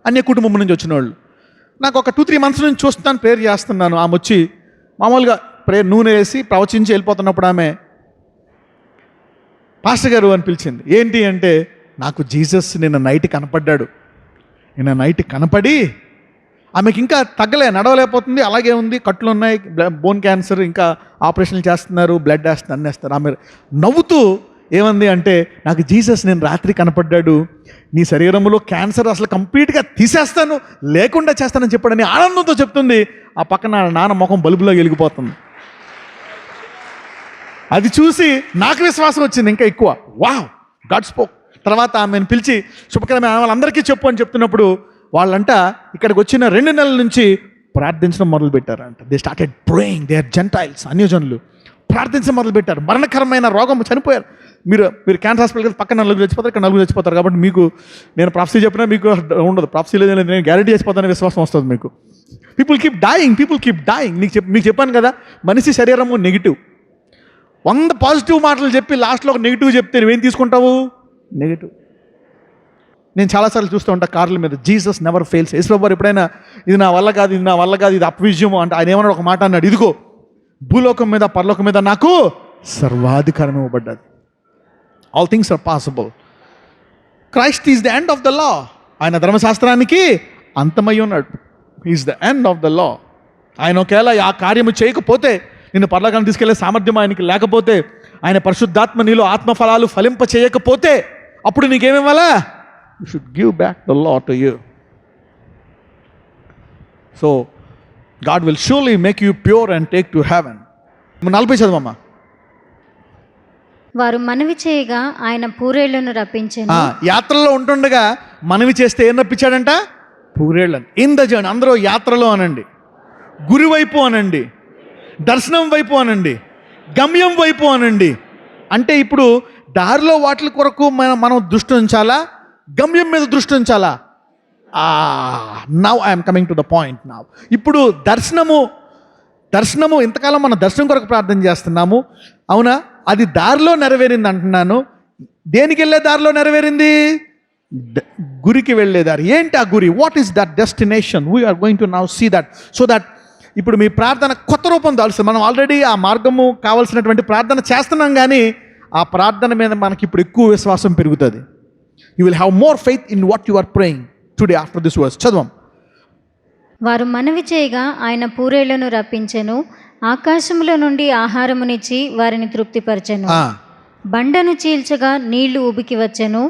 అన్య కుటుంబం నుంచి వచ్చిన వాళ్ళు. నాకు ఒక 2-3 మంత్స్ నుంచి చూస్తున్నాను, ప్రేర్ చేస్తున్నాను. ఆమె వచ్చి మామూలుగా ప్రేయర్ నూనె వేసి ప్రవచించి వెళ్ళిపోతున్నప్పుడు ఆమె పాస్టర్ గారు అని పిలిచింది. ఏంటి అంటే, నాకు జీసస్ నిన్న నైట్ కనపడ్డాడు. నిన్న నైట్ కనపడి ఆమెకి ఇంకా తగ్గలే, నడవలేకపోతుంది, అలాగే ఉంది, కట్లు ఉన్నాయి, బోన్ క్యాన్సర్, ఇంకా ఆపరేషన్లు చేస్తున్నారు, బ్లడ్ వేస్తున్నారు, అన్నీ వేస్తారు. ఆమె నవ్వుతూ ఏమంది అంటే, నాకు జీసస్ నేను రాత్రి కనపడ్డాడు, నీ శరీరంలో క్యాన్సర్ అసలు కంప్లీట్గా తీసేస్తాను, లేకుండా చేస్తానని చెప్పాడని ఆనందంతో చెప్తుంది. ఆ పక్కన నాన్న ముఖం బల్బులో వెలిగిపోతుంది. అది చూసి నాకు విశ్వాసం వచ్చింది ఇంకా ఎక్కువ. Wow, God spoke. తర్వాత ఆమెను పిలిచి శుభకరమైన వాళ్ళందరికీ చెప్పు అని చెప్తున్నప్పుడు వాళ్ళంట ఇక్కడికి వచ్చిన 2 నెలల నుంచి ప్రార్థించడం మొదలు పెట్టారంట. They started praying, they are gentiles, అన్యజనులు ప్రార్థించడం మొదలు పెట్టారు. మరణకరమైన రోగం చనిపోయారు. మీరు క్యాన్సర్ హాస్పిటల్కి పక్కన 4 చచ్చిపోతారు, ఇక్కడ 4 చచ్చిపోతారు. కాబట్టి మీకు నేను ప్రాఫెసీ చెప్పినా మీకు ఉండదు. ప్రాఫెసీ లేదు, నేను గ్యారెంటీ చేసిపోతానని విశ్వాసం వస్తుంది మీకు. People keep dying. మీకు చెప్పాను కదా, మనిషి శరీరము నెగిటివ్. 100 పాజిటివ్ మాటలు చెప్పి లాస్ట్లో ఒక నెగిటివ్ చెప్తే నువ్వేం తీసుకుంటావు? నెగిటివ్. నేను చాలాసార్లు చూస్తూ ఉంటాను కార్ల మీద, జీసస్ నెవర్ ఫెయిల్స్. యేసుప్రభువారు ఎప్పుడైనా ఇది నా వల్ల కాదు, ఇది అప్విజయము అంటే ఆయన ఏమన్నాడు, ఒక మాట అన్నాడు, ఇదిగో భూలోకం మీద పరలోకం మీద నాకు సర్వాధికారం ఇవ్వబడ్డది. All things are possible. Christ is the end of the law. ఆయన ధర్మశాస్త్రానికి అంతమై ఉన్నాడు. Is the end of the law. ఆయన ఒకవేళ ఆ కార్యము చేయకపోతే, నిన్ను పరలోకానికి తీసుకెళ్లే సామర్థ్యం ఆయనకి లేకపోతే, ఆయన పరిశుద్ధాత్మ నీలో ఆత్మఫలాలు ఫలింప చేయకపోతే, అప్పుడు నీకేమివ్వాలా? You should give back the law to you. So God will surely make you pure and take to heaven. 40 చదవమ్మా. వారు మనవి చేయగా ఆయన పూరేళ్లను రప్పించాను. యాత్రలో ఉంటుండగా మనవి చేస్తే ఏం రప్పించాడంట? పూరేళ్ళని. In the journey. అందరూ యాత్రలో అనండి, గురి వైపు అనండి, దర్శనం వైపు అనండి, గమ్యం వైపు అనండి. అంటే ఇప్పుడు దారిలో వాటి కొరకు మనం దృష్టి ఉంచాలా, గమ్యం మీద దృష్టి ఉంచాలా? Now I'm coming to the point. Now ఇప్పుడు దర్శనము ఇంతకాలం మనం దర్శనం కొరకు ప్రార్థన చేస్తున్నాము, అవునా? అది దారిలో నెరవేరింది అంటున్నాను. దేనికి వెళ్ళే దారిలో నెరవేరింది? గురికి వెళ్ళే దారి. ఏంటి ఆ గురి? What is that destination? We are going to now see that. So that ఇప్పుడు మీ ప్రార్థన కొత్త రూపం దాల్స్తుంది. మనం ఆల్రెడీ ఆ మార్గము కావాల్సినటువంటి ప్రార్థన చేస్తున్నాం, కానీ ఆ ప్రార్థన మీద మనకి ఇప్పుడు ఎక్కువ విశ్వాసం పెరుగుతుంది. You will have more faith in what you are praying today after this verse. చదవం. వారు మనవి చేయగా ఆయన పూరేళ్లను రప్పించెను, ఆకాశముల నుండి ఆహారమునిచ్చి వారిని తృప్తిపరచెను. బండను చీల్చగా నీళ్లు ఉబికి వచ్చెను,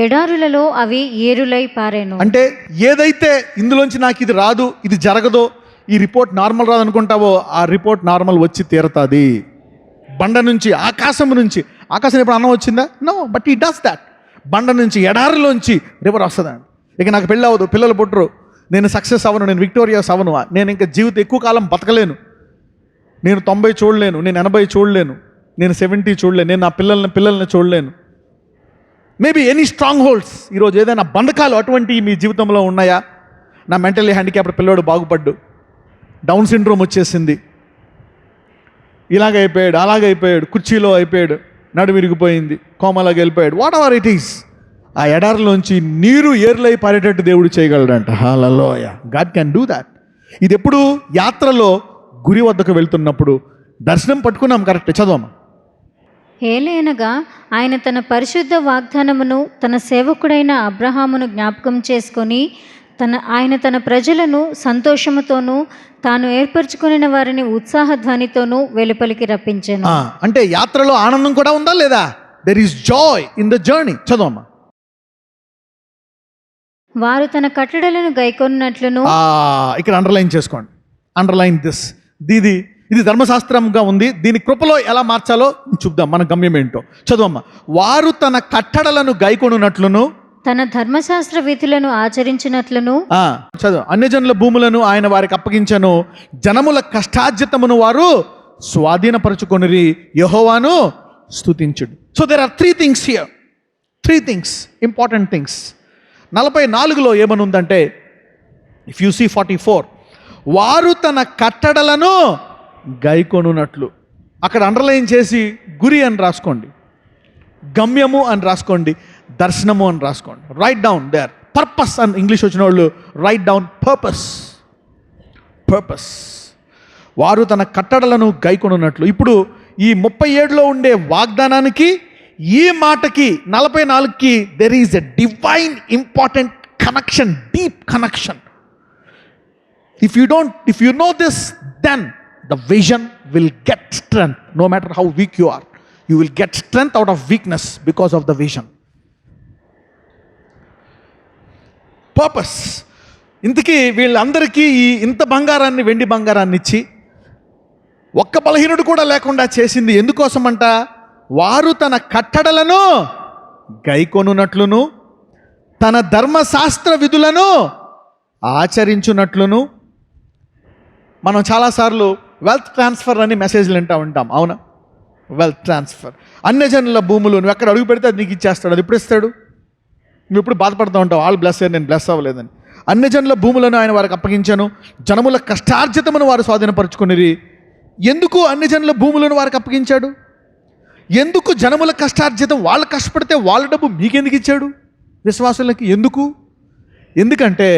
ఎడారులలో అవి ఏరులై పారెను. అంటే ఏదైతే ఇందులోంచి నాకు ఇది రాదు, ఇది జరగదో, ఈ రిపోర్ట్ నార్మల్ రాదు అనుకుంటావో, ఆ రిపోర్ట్ నార్మల్ వచ్చి తీరుతుంది. బండ నుంచి, ఆకాశం నుంచి. ఆకాశం ఎప్పుడు అన్నం వచ్చిందా? నో, బట్ ఈ డస్ దాట్. బండ నుంచి, ఎడారిలోంచి రివర్ వస్తుందండి. ఇక నాకు పెళ్ళి అవ్వదు, పిల్లలు పుట్టరు, నేను సక్సెస్ అవ్వను, నేను విక్టోరియస్ అవ్వను, నేను ఇంకా జీవితం ఎక్కువ కాలం బతకలేను, నేను 90 చూడలేను, నేను 80 చూడలేను, నేను 70 చూడలేను, నేను నా పిల్లల్ని చూడలేను. మేబీ ఎనీ స్ట్రాంగ్ హోల్డ్స్, ఈరోజు ఏదైనా బంధకాలు అటువంటివి మీ జీవితంలో ఉన్నాయా? నా మెంటల్లీ హ్యాండిక్యాప్డ్ పిల్లోడు బాగుపడ్డు, డౌన్ సిండ్రోమ్ వచ్చేసింది, ఇలాగైపోయాడు, అలాగైపోయాడు, కుర్చీలో అయిపోయాడు, నడు విరిగిపోయింది, కోమలాగా వెళ్ళిపోయాడు, వాట్ ఎవర్ ఇట్ ఈస్. ఆ ఎడారిలోంచి నీరు ఏర్లై పారేటట్టు దేవుడు చేయగలడంట. హల్లెలూయా, గాడ్ క్యాన్ డూ దాట్. ఇది ఎప్పుడు? యాత్రలో గురి వద్దకు వెళ్తున్నప్పుడు. దర్శనం పట్టుకున్నాం, కరెక్ట్, చదవమ్మా. ఏలయనగా ఆయన తన పరిశుద్ధ వాగ్దానమును తన సేవకుడైన అబ్రహామును జ్ఞాపకం చేసుకొని ఆయన తన ప్రజలను సంతోషముతోనూ తాను ఏర్పరచుకున్న వారిని ఉత్సాహ ధ్వనితోనూ వెలుపలికి రప్పించెను. అంటే యాత్రలో ఆనందం కూడా ఉందా లేదా? There is joy in the journey. చదవమ్మా. వారు తన కట్టడలను గైకొన్నట్లును. ఇక్కడ అండర్లైన్ చేసుకోండి, అండర్లైన్ దిస్. ఇది ధర్మశాస్త్రంగా ఉంది, దీని కృపలో ఎలా మార్చాలో చూద్దాం, మన గమ్యం ఏంటో. చదవమ్మా. వారు తన కట్టడలను గైకొనున్నట్లును, తన ధర్మశాస్త్ర విధులను ఆచరించినట్లును. చదువు. అన్యజనుల భూములను ఆయన వారికి అప్పగించెను, జనముల కష్టార్జితమును వారు స్వాధీనపరచుకొనిరి, యెహోవాను స్తుతించుడు. So there are 3 things here, 3 things, important things. 44లో ఏమనుందంటే, ఇఫ్ యు సీ 44, వారు తన కట్టడలను గైకొనున్నట్లు. అక్కడ అండర్లైన్ చేసి గురి అని రాసుకోండి, గమ్యము అని రాసుకోండి, దర్శనము అని రాసుకోండి. Write down there. పర్పస్ అని ఇంగ్లీష్ వచ్చిన వాళ్ళు రైట్ డౌన్ పర్పస్. వారు తన కట్టడలను గైకొనున్నట్లు. ఇప్పుడు ఈ 37లో ఉండే వాగ్దానానికి ఈ మాటకి 44కి there is a divine important connection, deep connection. If you know this, then the vision will get strength. No matter how weak you are, you will get strength out of weakness because of the vision. Purpose. ఇంతకీ వీళ్ళందరికీ ఇంత బంగారాన్ని, వెండి బంగారాన్ని ఇచ్చి ఒక్క బలహీనుడు కూడా లేకుండా చేసింది ఎందుకోసమంట? వారు తన కట్టడలను గైకొనున్నట్లును, తన ధర్మశాస్త్ర విధులను ఆచరించున్నట్లును. మనం చాలాసార్లు వెల్త్ ట్రాన్స్ఫర్ అని మెసేజ్లు వింటూ ఉంటాం, అవునా? Wealth transfer. అన్యజనుల భూములు నువ్వు ఎక్కడ అడుగు పెడితే అది నీకు ఇచ్చేస్తాడు. అది ఎప్పుడు ఇస్తాడు? నువ్వు ఎప్పుడు బాధపడుతూ ఉంటావు, వాళ్ళు బ్లెస్ అయ్యారు, నేను బ్లెస్ అవ్వలేదని. అన్యజనుల భూములను ఆయన వారికి అప్పగించాను, జనముల కష్టార్జితమును వారు స్వాధీనపరచుకునిరి. ఎందుకు అన్యజనుల భూములను వారికి అప్పగించాడు? ఎందుకు జనముల కష్టార్జితం? వాళ్ళు కష్టపడితే వాళ్ళ డబ్బు మీకెందుకు ఇచ్చాడు? విశ్వాసులకి ఎందుకు? ఎందుకంటే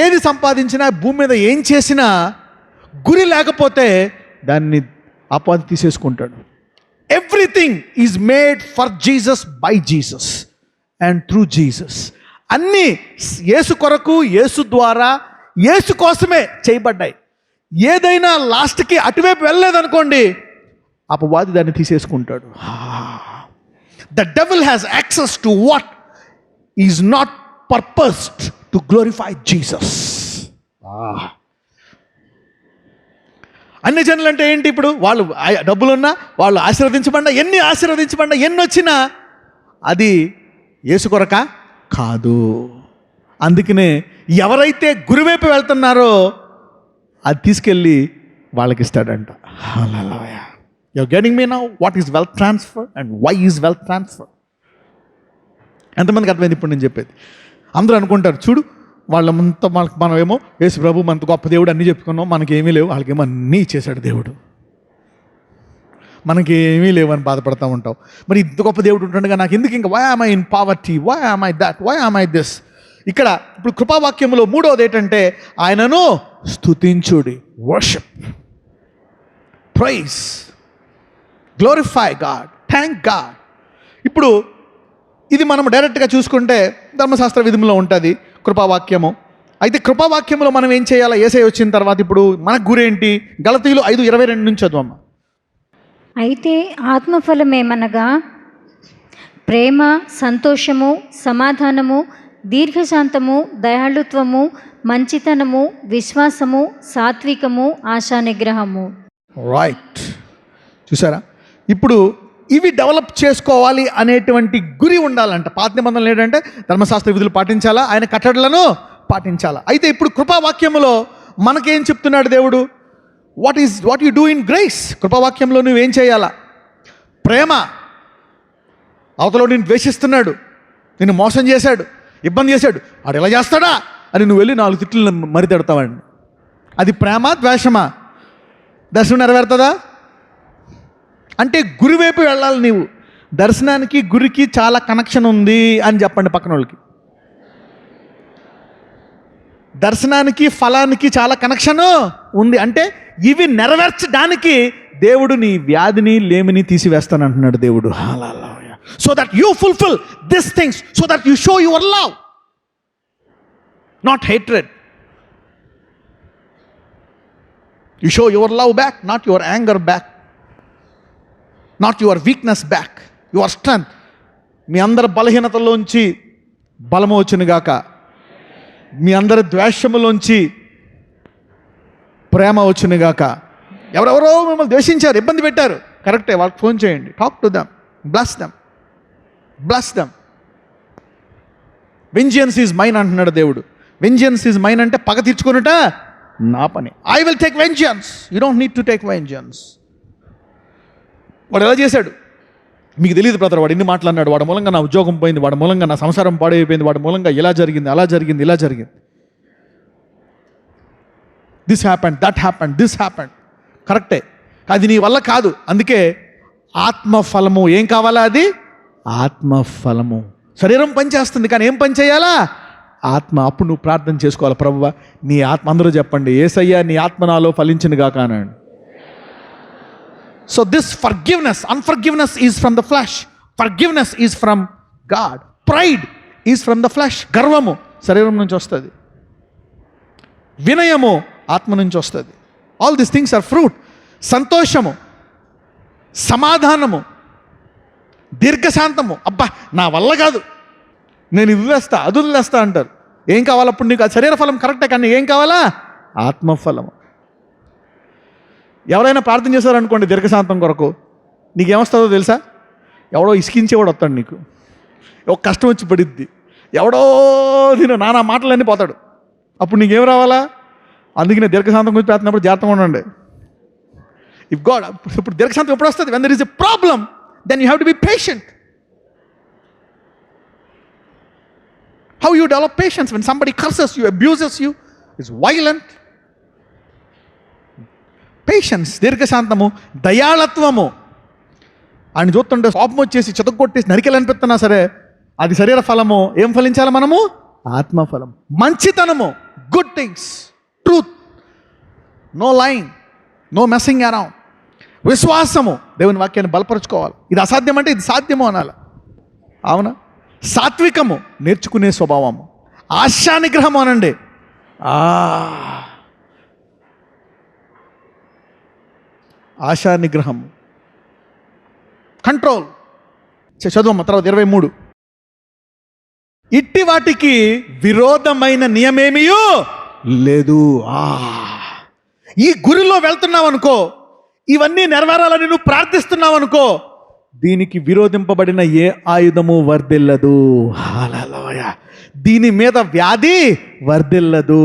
ఏది సంపాదించినా, భూమి మీద ఏం చేసినా గురి లేకపోతే దాన్ని అపాధి తీసేసుకుంటాడు. Everything is made for Jesus, by Jesus and through Jesus. అన్నీ యేసు కొరకు, యేసు ద్వారా, యేసు కోసమే చేయబడ్డాయి. ఏదైనా లాస్ట్కి అటువైపు వెళ్ళలేదనుకోండి, అపవాది దాన్ని తీసేసుకుంటాడు. The devil has access to what is not purposed to glorify Jesus. అన్ని జనులు అంటే ఏంటి? ఇప్పుడు వాళ్ళు డబ్బులున్నా, వాళ్ళు ఆశీర్వదించబడ్డా, ఎన్ని వచ్చినా అది యేసు కొరక కాదు. అందుకనే ఎవరైతే గురివైపు వెళ్తున్నారో అది తీసుకెళ్ళి వాళ్ళకి ఇస్తాడంట. Hallelujah. You are getting me now? What is wealth transfer and why is wealth transfer? ఎంతమందికి అర్థమైంది ఇప్పుడు నేను చెప్పేది? అందరూ అనుకుంటారు, చూడు వాళ్ళంతా మనమేమో యేసు ప్రభు మనతో గొప్ప దేవుడు అన్నీ చెప్పుకున్నాం, మనకేమీ లేవు, వాళ్ళకేమో అన్నీ ఇచ్చేశాడు దేవుడు, మనకేమీ లేవు అని బాధపడతా ఉంటావు. మరి ఇంత గొప్ప దేవుడు ఉంటుండగా నాకు ఎందుకు ఇంకా why am I in poverty, why am I that, why am I this? ఇక్కడ ఇప్పుడు కృపావాక్యంలో 3వది ఏంటంటే ఆయనను స్తుతించుడి, worship, praise, glorify God, thank God. ఇప్పుడు ఇది మనం డైరెక్ట్గా చూసుకుంటే ధర్మశాస్త్ర విధుల్లో ఉంటుంది కృపావాక్యము. అయితే కృపావాక్యంలో మనం ఏం చేయాలి? యేసయ్య వచ్చిన తర్వాత ఇప్పుడు మనకు గురేంటి? గలతీయులు 5:22 నుంచి చదవమ్మా. అయితే ఆత్మఫలమేమనగా ప్రేమ, సంతోషము, సమాధానము, దీర్ఘశాంతము, దయాళుత్వము, మంచితనము, విశ్వాసము, సాత్వికము, ఆశా నిగ్రహము. రైట్, చూసారా? ఇప్పుడు ఇవి డెవలప్ చేసుకోవాలి అనేటువంటి గురి ఉండాలంట. పాత నిబంధనలు ఏంటంటే ధర్మశాస్త్ర విధులు పాటించాలా, ఆయన కట్టడలను పాటించాలా. అయితే ఇప్పుడు కృపావాక్యములో మనకేం చెప్తున్నాడు దేవుడు? What you do in grace. కృపావాక్యంలో నువ్వేం చేయాలా? ప్రేమ. అవతలో నేను ద్వేషిస్తున్నాడు, నిన్ను మోసం చేశాడు, ఇబ్బంది చేశాడు, వాడు ఎలా చేస్తాడా అని నువ్వు వెళ్ళి 4 తిట్లు మరితెడతావండి. అది ప్రేమ, ద్వేషమా? దర్శనం నెరవేరుతుందా? అంటే గురివైపు వెళ్ళాలి నీవు. దర్శనానికి గురికి చాలా కనెక్షన్ ఉంది అని చెప్పండి పక్కన వాళ్ళకి. దర్శనానికి ఫలానికి చాలా కనెక్షన్ ఉంది. అంటే ఇవి నెరవేర్చడానికి దేవుడు నీ వ్యాధిని లేమిని తీసివేస్తానంటున్నాడు దేవుడు. So that you fulfil this things, so that you show your love, not hatred. You show your love back, not your anger back, not your weakness back, your strength. మీ అందరి బలహీనతల్లోంచి బలము వచ్చునుగాక, మీ అందరి ద్వేషములోంచి ప్రేమ వచ్చునుగాక. ఎవరెవరో మిమ్మల్ని ద్వేషించారు, ఇబ్బంది పెట్టారు, కరెక్టే, వాళ్ళకి ఫోన్ చేయండి, talk to them, bless them, bless them. Vengeance is mine అంటున్నాడు దేవుడు. వెంజియన్స్ ఈజ్ మైన్ అంటే పగ తీర్చుకున్నట నా పని. I will take vengeance, you don't need to take vengeance. వాడు ఎలా చేశాడు మీకు తెలియదు బ్రదర్. వాడు ఎన్ని మాట్లాడినాడు, వాడి మూలంగా నా ఉద్యోగం పోయింది, వాడి మూలంగా నా సంసారం పాడైపోయింది, వాడి మూలంగా ఇలా జరిగింది, అలా జరిగింది, ఇలా జరిగింది, this happened, that happened, this happened. కరెక్టే, అది నీ వల్ల కాదు. అందుకే ఆత్మఫలము ఏం కావాలా? అది ఆత్మఫలము. శరీరం పనిచేస్తుంది కానీ ఏం పని చేయాలా? ఆత్మ. అప్పుడు నువ్వు ప్రార్థన చేసుకోవాలి, ప్రభువా నీ ఆత్మ, అందరూ చెప్పండి, యేసయ్యా నీ ఆత్మ నాలో ఫలించిన గాక అనండి. So this forgiveness, unforgiveness is from the flesh. Forgiveness is from God. Pride is from the flesh. గర్వము శరీరం నుంచి వస్తుంది, వినయము ఆత్మ నుంచి వస్తుంది. All these things are fruit. సంతోషము, సమాధానము, దీర్ఘశాంతము. అబ్బా నా వల్ల కాదు, నేను ఇది వదిలేస్తా, అది వదిలేస్తా అంటారు. ఏం కావాలప్పుడు నీకు? అది శరీర ఫలం కరెక్టే, కానీ ఏం కావాలా? ఆత్మఫలము. ఎవరైనా ప్రార్థన చేశారనుకోండి దీర్ఘశాంతం కొరకు, నీకేమొస్తుందో తెలుసా? ఎవడో ఇసుకించేవాడు వస్తాడు నీకు, ఒక కష్టం వచ్చి పడిద్ది, ఎవడో నేను నానా మాటలన్నీ పోతాడు. అప్పుడు నీకేం రావాలా? అందుకనే దీర్ఘశాంతం గురించి ప్రార్థనప్పుడు జాగ్రత్తగా ఉండండి. ఇఫ్ గాడ్, ఇప్పుడు దీర్ఘశాంతం ఎప్పుడు వస్తుంది? When there is a problem, then you have to be patient. How you develop patience when somebody curses you, abuses you, is violent. Patience, దీర్ఘశాంతము, దయాళత్వము. ఆయన చూస్తుంటే కోపం వచ్చేసి చితగొట్టేసి నరికెలనిపిస్తున్నా సరే అది శరీర ఫలము. ఏం ఫలించాలి మనము? ఆత్మఫలం. మంచితనము, good things, truth, no లైంగ్, no messing around. విశ్వాసము, దేవుని వాక్యాన్ని బలపరుచుకోవాలి. ఇది అసాధ్యం అంటే ఇది సాధ్యము అనాలి, అవునా? సాత్వికము, నేర్చుకునే స్వభావము. ఆశానిగ్రహము అనండి. ఆశా నిగ్రహం, కంట్రోల్. చదువమ్మ తర్వాత 23. ఇట్టి వాటికి విరోధమైన నియమేమియో లేదు. ఈ గురిలో వెళ్తున్నావు అనుకో, ఇవన్నీ నెరవేరాలని నువ్వు ప్రార్థిస్తున్నావు అనుకో, దీనికి విరోధింపబడిన ఏ ఆయుధము వర్ధిల్లదు. హల్లెలూయా. దీని మీద వ్యాధి వర్ధిల్లదు,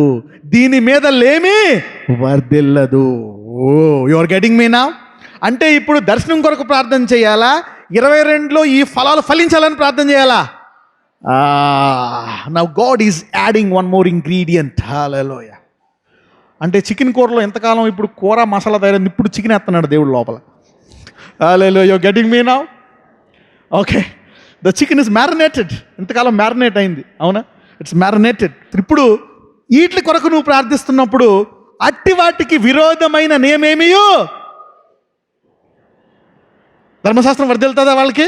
దీని మీద లేమి వర్ధిల్లదు. Oh, you are getting me now? అంటే ఇప్పుడు దర్శనం కొరకు ప్రార్థన చేయాలా? 22లో ఈ ఫలాలు ఫలించాలని ప్రార్థన చేయాలా? Now God is adding one more ingredient. Hallelujah. అంటే చికెన్ కూరలో ఎంతకాలం ఇప్పుడు కూర మసాలా తయారైంది, ఇప్పుడు చికెన్ వేస్తున్నాడు దేవుడు లోపల. Hallelujah. You are getting me now? Okay, the chicken is marinated. ఎంతకాలం మ్యారినేట్ అయింది, అవునా? It's marinated. ఇప్పుడు వీటి కొరకు నువ్వు ప్రార్థిస్తున్నప్పుడు అట్టి వాటికి విరోధమైన నియమేమియో, ధర్మశాస్త్రం వర్ధిల్తుందా వాళ్ళకి?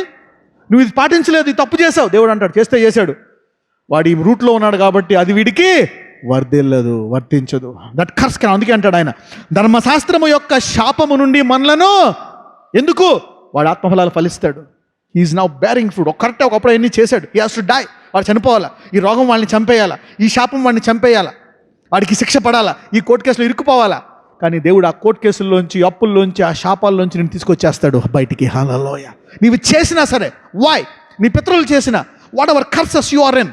నువ్వు ఇది పాటించలేదు, ఇది తప్పు చేసావు, దేవుడు అంటాడు చేస్తే చేశాడు, వాడు ఈ రూట్లో ఉన్నాడు కాబట్టి అది వీడికి వర్ధిల్లదు, వర్తించదు. That curse can. అందుకే అంటాడు ఆయన, ధర్మశాస్త్రము యొక్క శాపము నుండి మనలను, ఎందుకు? వాడు ఆత్మఫలాలు ఫలిస్తాడు. He is now bearing fruit. కరెక్టే, ఒకప్పుడు ఎన్ని చేశాడు. He has to die. వాడు చనిపోవాలా, ఈ రోగం వాడిని చంపేయాలా, ఈ శాపం వాడిని చంపేయాలా, వాడికి శిక్ష పడాలా, ఈ కోర్టు కేసులో ఇరుక్కుపోవాలా. కానీ దేవుడు ఆ కోర్టు కేసుల్లోంచి, అప్పుల్లోంచి, ఆ శాపాల్లోంచి నేను తీసుకొచ్చేస్తాడు బయటికి. హల్లెలూయా. నీవు చేసినా సరే, వై? నీ పితరులు చేసిన whatever curses you are in,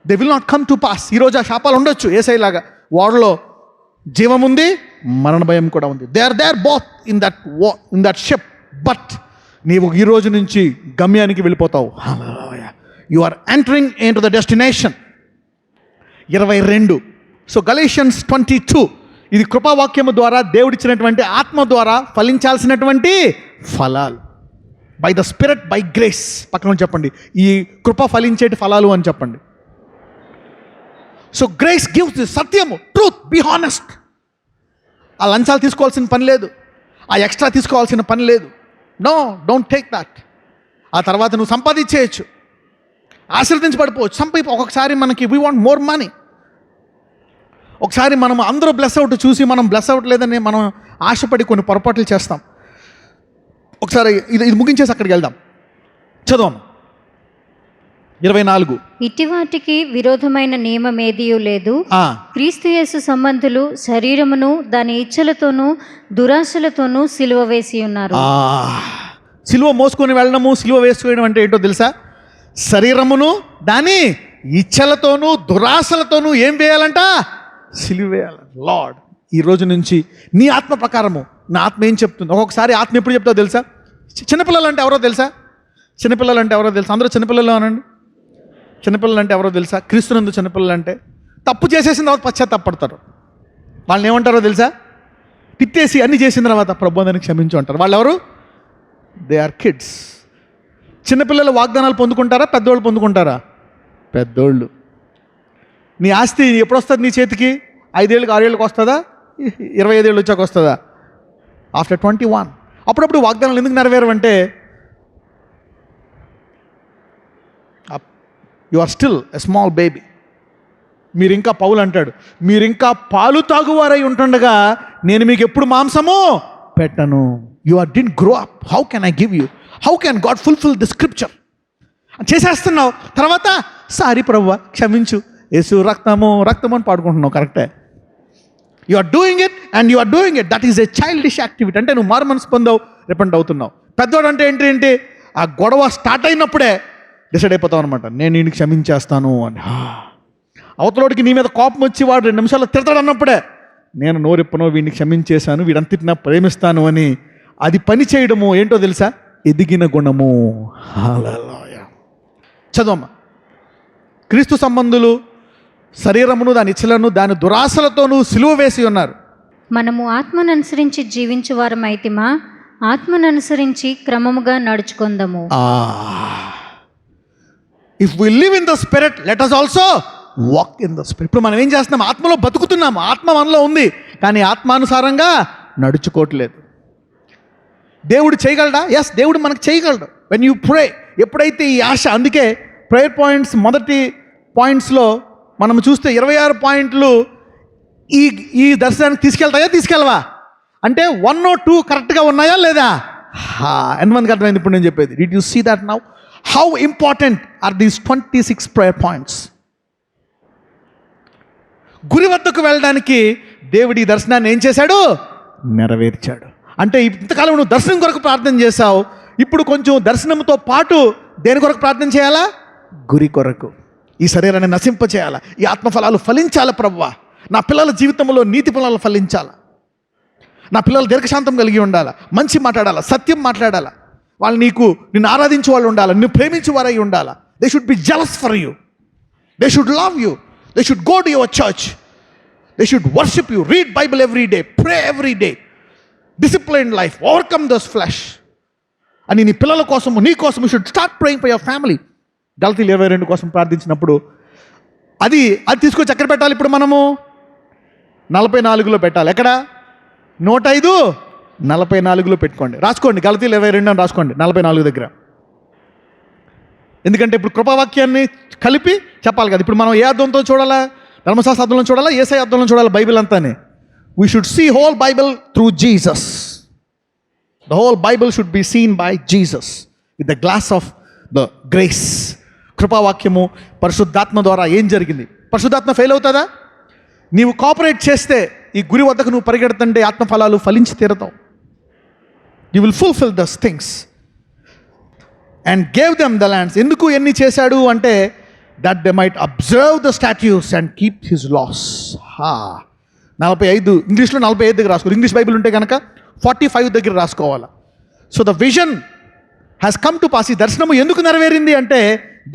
they will not come to pass. ఈరోజు ఆ శాపాలు ఉండొచ్చు ఏసైలాగా, వాడిలో జీవం ఉంది, మరణ భయం కూడా ఉంది. They are both in that ship. But నీవు ఈ రోజు నుంచి గమ్యానికి వెళ్ళిపోతావు. You are entering into the destination. 22. So Galatians 22, ఇది కృపావాక్యము ద్వారా దేవుడిచ్చినటువంటి ఆత్మ ద్వారా ఫలించాల్సినటువంటి ఫలాలు. By the spirit, by grace. పక్కన చెప్పండి, ఈ కృప ఫలించేటి ఫలాలు అని చెప్పండి. సో గ్రేస్ గివ్స్ ది సత్యము, ట్రూత్, బీ హానెస్ట్. ఆ లంచాలు తీసుకోవాల్సిన పని లేదు, ఆ ఎక్స్ట్రా తీసుకోవాల్సిన పని లేదు. No, don't take that. ఆ తర్వాత నువ్వు సంపాదించేయచ్చు, ఆశీర్వదించబడిపోవచ్చు. ఒక్కొక్కసారి మనకి వీ వాంట్ మోర్ మనీ. ఒకసారి మనం అందరూ బ్లెస్ అవుట్ చూసి మనం బ్లెస్ అవ్వట్లేదని మనం ఆశపడి కొన్ని పొరపాట్లు చేస్తాం. ఒకసారి ఇది ముగించేసి అక్కడికి వెళ్దాం. చదవం 24. ఇటివాటికి విరోధమైన నియమం ఏదియూ లేదు. క్రీస్తు యేసు సంబంధులు శరీరమును దాని ఇచ్చలతోనూ దురాశలతోనూ సిలువ వేసి ఉన్నారు. సిలువ మోసుకొని వెళ్ళడము, సిలువ వేసుకోవడం అంటే ఏంటో తెలుసా? శరీరమును దాని ఇచ్చలతోనూ దురాశలతోనూ ఏం వేయాలంట? సిలువ వేయాలి. లార్డ్, ఈ రోజు నుంచి నీ ఆత్మ ప్రకారము నా ఆత్మ ఏం చెప్తుంది? ఒక్కొక్కసారి ఆత్మ ఎప్పుడు చెప్తావు తెలుసా? చిన్నపిల్లలు అంటే ఎవరో తెలుసా? చిన్నపిల్లలు అంటే ఎవరో తెలుసా? అందరూ చిన్నపిల్లలు అనండి. చిన్నపిల్లలు అంటే ఎవరో తెలుసా? క్రీస్తునందు చిన్నపిల్లలు అంటే తప్పు చేసేసిన తర్వాత పశ్చాత్తాపడతారు. వాళ్ళని ఏమంటారో తెలుసా? తిట్టేసి అన్ని చేసిన తర్వాత ప్రభువా నన్ను క్షమించు అంటారు. వాళ్ళు ఎవరు? They are kids. చిన్నపిల్లలు వాగ్దానాలు పొందుకుంటారా, పెద్దోళ్ళు పొందుకుంటారా? పెద్దోళ్ళు. నీ ఆస్తి ఎప్పుడు వస్తుంది నీ చేతికి? 5 ఏళ్ళకి 6 ఏళ్ళకి వస్తుందా? 25 ఏళ్ళు వచ్చాక వస్తుందా? ఆఫ్టర్ 21. అప్పుడప్పుడు వాగ్దానాలు ఎందుకు నెరవేరవంటే you are still a small baby. మీరు ఇంకా పౌలు అంటాడు, మీరు ఇంకా పాలు తాగువారై ఉంటుండగా నేను మీకు ఎప్పుడు మాంసము పెట్టను. You are didn't grow up. How can I give you? How can God fulfil the scripture? చేసేస్తున్నావు, తర్వాత సారీ ప్రభువా క్షమించు, యేసు రక్తము రక్తము అని పాడుకుంటున్నావు. కరెక్టే. You are doing it and you are doing it. That is a childish activity. అంటే నువ్వు మారు మనసు పొందావు, రిపెంట్ అవుతున్నావు. పెద్దవాడు అంటే ఏంటి? ఆ గొడవ స్టార్ట్ అయినప్పుడే డిసైడ్ అయిపోతావు అనమాట, నేను నేను క్షమించేస్తాను అని. అవతలోడికి నీ మీద కోపం వచ్చి వాడు 2 నిమిషాలు తిడతాడు అన్నప్పుడే నేను నోరెప్పనో వీడిని క్షమించేశాను, వీడంతటినా ప్రేమిస్తాను అని అది పని చేయడము ఏంటో తెలుసా? ఎదిగిన గుణము. హల్లెలూయా. చదవమ్మా. క్రీస్తు సంబంధులు శరీరమును దాని ఇచ్చలను దాని దురాశలతోనూ సిలువ వేసి ఉన్నారు. మనము ఆత్మను అనుసరించి జీవించు వారమైతిమా, ఆత్మను అనుసరించి క్రమముగా నడుచుకుందాము. If we live in the spirit let us also walk in the spirit. ఇప్పుడు మనం ఏం చేస్తున్నాం? ఆత్మలో బతుకుతున్నాము, ఆత్మ మనలో ఉంది, కానీ ఆత్మానుసారంగా నడుచుకోవట్లేదు. దేవుడు చేయగలడా? ఎస్, దేవుడు మనకు చేయగలడు. వెన్ యూ ప్రే, ఎప్పుడైతే ఈ ఆశ, అందుకే ప్రేయర్ పాయింట్స్ మొదటి పాయింట్స్లో మనం చూస్తే 26 పాయింట్లు ఈ దర్శనానికి తీసుకెళ్ళవా అంటే 1 or 2 కరెక్ట్గా ఉన్నాయా లేదా? ఎంతమందికి అర్థమైంది ఇప్పుడు నేను చెప్పేది? Did you see that now? How important are these 26 prayer points? గురి వద్దకు వెళ్ళడానికి దేవుడి దర్శనాన్ని ఏం చేశాడు? నెరవేర్చాడు. అంటే ఇంతకాలం నువ్వు దర్శనం కొరకు ప్రార్థన చేశావు, ఇప్పుడు కొంచెం దర్శనంతో పాటు దేని కొరకు ప్రార్థన చేయాలా? గురి కొరకు. ఈ శరీరాన్ని నశింప చేయాలా, ఈ ఆత్మఫలాలు ఫలించాలి ప్రభువా, నా పిల్లల జీవితంలో నీతి ఫలాలు ఫలించాలా, నా పిల్లలు దీర్ఘశాంతం కలిగి ఉండాలా, మంచి మాట్లాడాలా, సత్యం మాట్లాడాలా, వాళ్ళు నిన్ను ఆరాధించే వాళ్ళు ఉండాలా, నిన్ను ప్రేమించే వారై ఉండాలా. They should be jealous for you, they should love you, they should go to your church, they should worship you, read Bible every day, pray every day, disciplined life, overcome those flesh అని నీ పిల్లల కోసము, నీ కోసం you should start praying for your family. గలతీలు 22 కోసం ప్రార్థించినప్పుడు అది తీసుకొచ్చి ఎక్కడ పెట్టాలి? ఇప్పుడు మనము 44లో పెట్టాలి. ఎక్కడ? 105 44లో పెట్టుకోండి, రాసుకోండి. గలతీలు 22 అని రాసుకోండి 44 దగ్గర. ఎందుకంటే ఇప్పుడు కృపావాక్యాన్ని కలిపి చెప్పాలి కదా. ఇప్పుడు మనం ఏ అర్థంతో చూడాలా? ధర్మశాస్త్ర అర్థంలో చూడాలా, యేసయ్య అర్థంలో చూడాలా? బైబిల్ అంతానే. We should see whole Bible through Jesus. The whole Bible should be seen by Jesus with the glass of the grace. కృపావాక్యము పరిశుద్ధాత్మ ద్వారా ఏం జరిగింది? పరిశుద్ధాత్మ ఫెయిల్ అవుతుందా? నీవు కోఆపరేట్ చేస్తే ఈ గురి వద్దకు నువ్వు పరిగెడుతుంటే ఆత్మఫలాలు ఫలించి తీరుతావు. You will fulfil thus things and gave them the lands. ఎందుకు ఎన్ని చేశాడు అంటే that they might observe the statutes and keep his laws. 45 ఇంగ్లీష్లో 45 దగ్గర రాసుకోవాలి. ఇంగ్లీష్ బైబిల్ ఉంటే కనుక 45 దగ్గర రాసుకోవాలి. So the vision has come to pass. ఈ దర్శనము ఎందుకు నెరవేరింది అంటే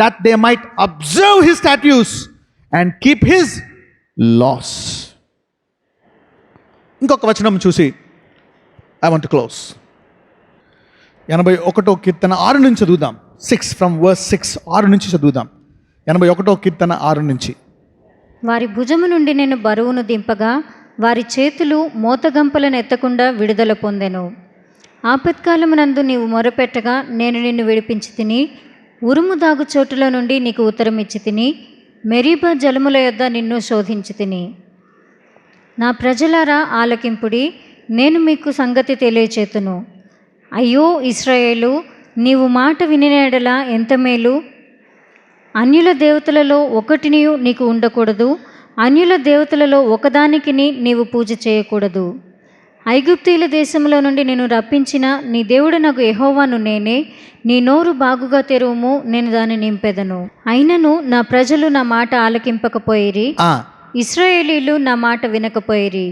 that they might observe his statutes and keep his laws. ఇంకొక వచనం చూసి ఐ వాంట్ టు క్లోజ్. 81వ కీర్తన 6 నుంచి చదువుదాం. 6 ఫ్రమ్ వర్స్ 6, 6 నుంచి చదువుదాం. 81వ కీర్తన 6 నుంచి. వారి భుజము నుండి నేను బరువును దింపగా వారి చేతులు మోతగంపలను ఎత్తకుండా విడుదల పొందెను. ఆపత్కాలమునందు నీవు మొరపెట్టగా నేను నిన్ను విడిపించి తిని, ఉరుము దాగు చోటుల నుండి నీకు ఉత్తరం ఇచ్చి తిని, మెరీబా జలముల యొద్ద నిన్ను శోధించి తిని. నా ప్రజలారా ఆలకింపుడి, నేను మీకు సంగతి తెలియచేతును. అయ్యో ఇశ్రాయేలు, నీవు మాట వినిన యెడల ఎంత మేలు. అన్యుల దేవతలలో ఒకటిని నీకు ఉండకూడదు, అన్యుల దేవతలలో ఒకదానికి నీవు పూజ చేయకూడదు. ఐగుప్తీయుల దేశంలో నుండి నేను రప్పించిన నీ దేవుడు నాకు యెహోవాను నేనే. నీ నోరు బాగుగా తెరువుము, నేను దాన్ని నింపెదను. అయినను నా ప్రజలు నా మాట ఆలకింపకపోయిరి, ఇశ్రాయేలీలు నా మాట వినకపోయిరి.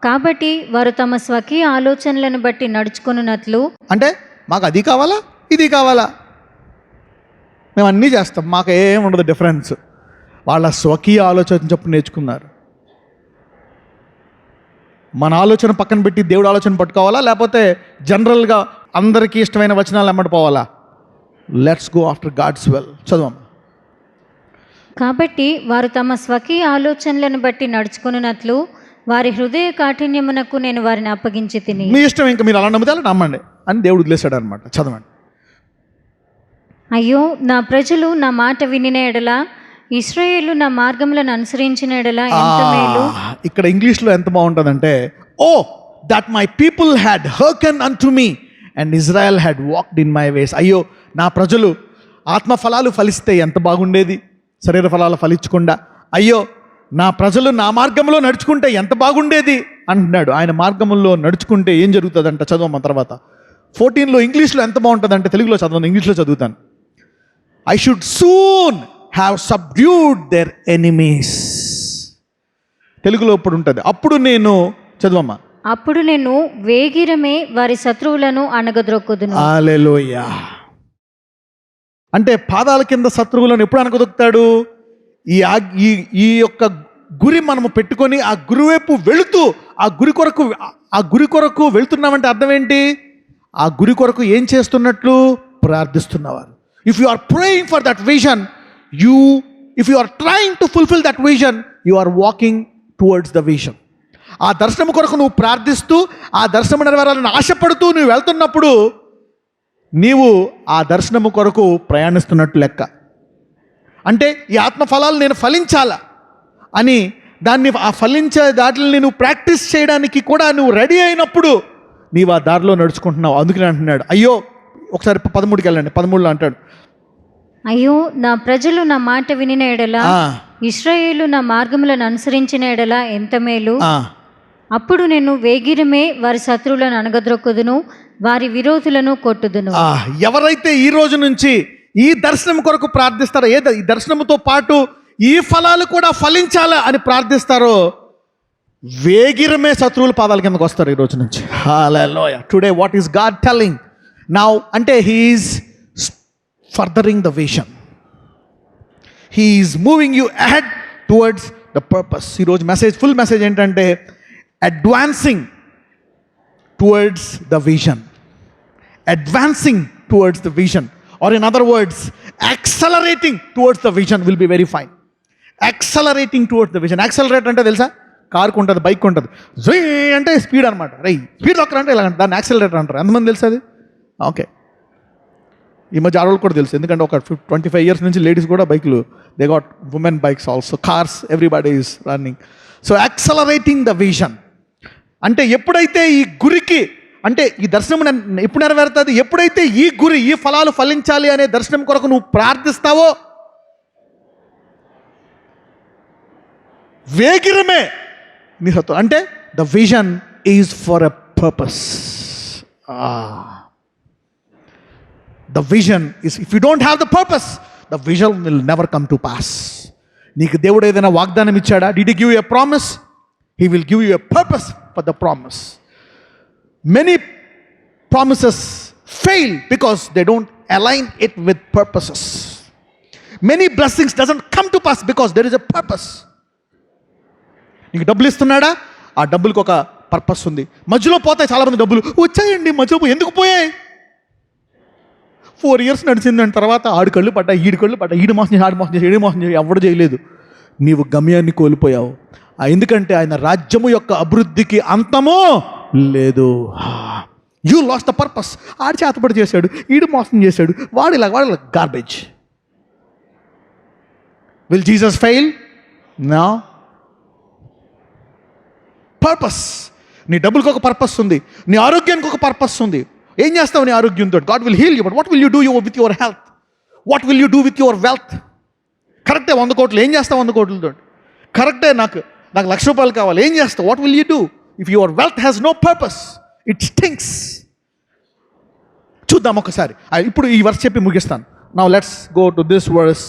కాబట్టి వారు తమ స్వకీయ ఆలోచనలను బట్టి నడుచుకున్నట్లు, అంటే మాకు అది కావాలా ఇది కావాలా, మేము అన్నీ చేస్తాం, మాకు ఏం ఉండదు డిఫరెన్స్. వాళ్ళ స్వకీయ ఆలోచన చొప్పున నేర్చుకున్నారు. మన ఆలోచన పక్కన పెట్టి దేవుడు ఆలోచన పట్టుకోవాలా, లేకపోతే జనరల్గా అందరికీ ఇష్టమైన వచనాలు ఎమ్మడిపోవాలా? Let's go after God's will. చదవమ్మా. కాబట్టి వారు తమ స్వకీయ ఆలోచనలను బట్టి నడుచుకున్నట్లు వారి హృదయ కాఠిన్యమునకు నేను వారిని అప్పగించి తిని. మీ ఇష్టం, ఇంకా మీరు అలా నమ్మితే అలా నమ్మండి అని దేవుడు వదిలేశాడు అనమాట. చదవండి. అయ్యో నా ప్రజలు నా మాట వినిన యెడల, ఇశ్రాయేలు నా మార్గములను అనుసరించిన యెడల ఎంత మేలు. ఇక్కడ ఇంగ్లీష్లో ఎంత బాగుంటుందంటే, oh that my people had hearken unto me and Israel had walked in my ways. అయ్యో నా ప్రజలు ఆత్మఫలాలు ఫలిస్తే ఎంత బాగుండేది, శరీర ఫలాలు ఫలించకుండా. అయ్యో నా ప్రజలు నా మార్గంలో నడుచుకుంటే ఎంత బాగుండేది అంటున్నాడు. ఆయన మార్గంలో నడుచుకుంటే ఏం జరుగుతుందంట చదవమ్మ. తర్వాత 14లో ఇంగ్లీష్లో ఎంత బాగుంటుందంటే, తెలుగులో చదవను, ఇంగ్లీష్లో చదువుతాను. I should soon have subdued their enemies. తెలుగులో ఇప్పుడు ఉంటుంది. అప్పుడు నేను, చదవమ్మా, అప్పుడు నేను వేగిరమే వారి శత్రువులను అణగద్రొక్కుదును. హల్లెలూయా. అంటే పాదాల కింద శత్రువులను ఎప్పుడు అనగదొక్కుతాడు? ఈ యొక్క గురి మనము పెట్టుకొని ఆ గురి వైపు వెళుతూ ఆ గురి కొరకు వెళుతున్నామంటే అర్థం ఏంటి? ఆ గురి కొరకు ఏం చేస్తున్నట్లు? ప్రార్థిస్తున్నవారు. If you are praying for that vision, if you are trying to fulfill that vision, you are walking towards the vision. ఆ దర్శనం కొరకు నువ్వు ప్రార్థిస్తూ ఆ దర్శనం నెరవేరాలని ఆశపడుతూ నువ్వు వెళ్తున్నప్పుడు నీవు ఆ దర్శనము కొరకు ప్రయాణిస్తున్నట్టు లెక్క. అంటే ఈ ఆత్మఫలాలు నేను ఫలించాలా అని దాన్ని, ఆ ఫలించే దాటిని నువ్వు ప్రాక్టీస్ చేయడానికి కూడా నువ్వు రెడీ అయినప్పుడు నీవు ఆ దారిలో నడుచుకుంటున్నావు. అందుకని అంటున్నాడు, అయ్యో, ఒకసారి 13కి వెళ్ళండి. 13లో అంటాడు, అయ్యో నా ప్రజలు నా మాట వినిన యెడల, ఇశ్రాయేలు నా మార్గములను అనుసరించిన యెడల ఎంత మేలు. అప్పుడు నేను వేగిరమే వారి శత్రువులను అణగద్రొక్కుదును, వారి విరోధులను కొట్టుదును. ఎవరైతే ఈ రోజు నుంచి ఈ దర్శనం కొరకు ప్రార్థిస్తారో, ఈ దర్శనంతో పాటు ఈ ఫలాలు కూడా ఫలించాలా అని ప్రార్థిస్తారో, వేగిరమే శత్రువుల పాదాల కిందకు వస్తారు ఈ రోజు నుంచి. Hallelujah. Today what is God telling now అంటే he is furthering the vision. He is moving you ahead towards the purpose. ఈరోజు మెసేజ్, ఫుల్ మెసేజ్ ఏంటంటే advancing towards the vision. Advancing towards the vision, or in other words, accelerating towards the vision will be very fine. Accelerating towards the vision. Accelerate అంటే తెలుసా? కార్కు ఉంటుంది, bike ఉంటుంది. జై అంటే speed అనమాట. Speed ఒక్కరు అంటే ఇలా, దాన్ని యాక్సలరేటర్ అంటారు. ఎంతమంది తెలుసు అది? ఓకే. ఈ మధ్య ఆడవాళ్ళు కూడా తెలుసు, ఎందుకంటే ఒక 25 years నుంచి లేడీస్ కూడా బైకులు, they got women bikes also, cars, everybody is running. So accelerating the vision అంటే ఎప్పుడైతే ఈ గురికి, అంటే ఈ దర్శనం ఎప్పుడు నెరవేరుతుంది? ఎప్పుడైతే ఈ గురి, ఈ ఫలాలు ఫలించాలి అనే దర్శనం కొరకు నువ్వు ప్రార్థిస్తావో, వేగిరమే నీ సత్వం. అంటే the vision is for a purpose. The vision is, if you don't have the purpose, the vision will never come to pass. నీకు దేవుడు ఏదైనా వాగ్దానం ఇచ్చాడా? Did he give you a promise? He will give you a purpose for the promise. Many promises fail because they don't align it with purposes. Many blessings doesn't come to pass because there is a purpose. నీకు డబ్బులు ఇస్తున్నాడా? ఆ డబ్బులకు ఒక purpose ఉంది. మధ్యలో పోతాయి చాలామంది డబ్బులు, వచ్చాయండి మధ్యలో ఎందుకు పోయాయి? 4 years నడిచిందని తర్వాత ఆడు కళ్ళు పడ్డాయి, ఈడు కళ్ళు పడ్డాయి, ఈడు మోసం చేసి ఆడు మోసం చేసి ఈడు మోసం చేసి ఎవడు చేయలేదు. నీవు గమ్యాన్ని కోల్పోయావు. ఎందుకంటే ఆయన రాజ్యము యొక్క అభివృద్ధికి అంతము లేదు. You lost the purpose. ఆడు చేతపడి చేశాడు, ఈడు మోసం చేశాడు, వాడు ఇలా garbage. Will Jesus fail? No. Purpose. నీ డబ్బులకు ఒక పర్పస్ ఉంది, నీ ఆరోగ్యానికి ఒక పర్పస్ ఉంది. ఏం చేస్తావు నీ ఆరోగ్యంతో? God will heal you, but what will you do with your health? What will you do with your wealth? కరెక్టే 100 కోట్లు, ఏం చేస్తావు 100 కోట్లతో? కరెక్టే నాకు 1,00,000 రూపాయలు కావాలి, ఏం చేస్తావు? What will you do if your wealth has no purpose? It stinks. చూద్దాం ఒకసారి. ఇప్పుడు ఈ వర్స్ చెప్పి ముగిస్తాను. Now let's go to this verse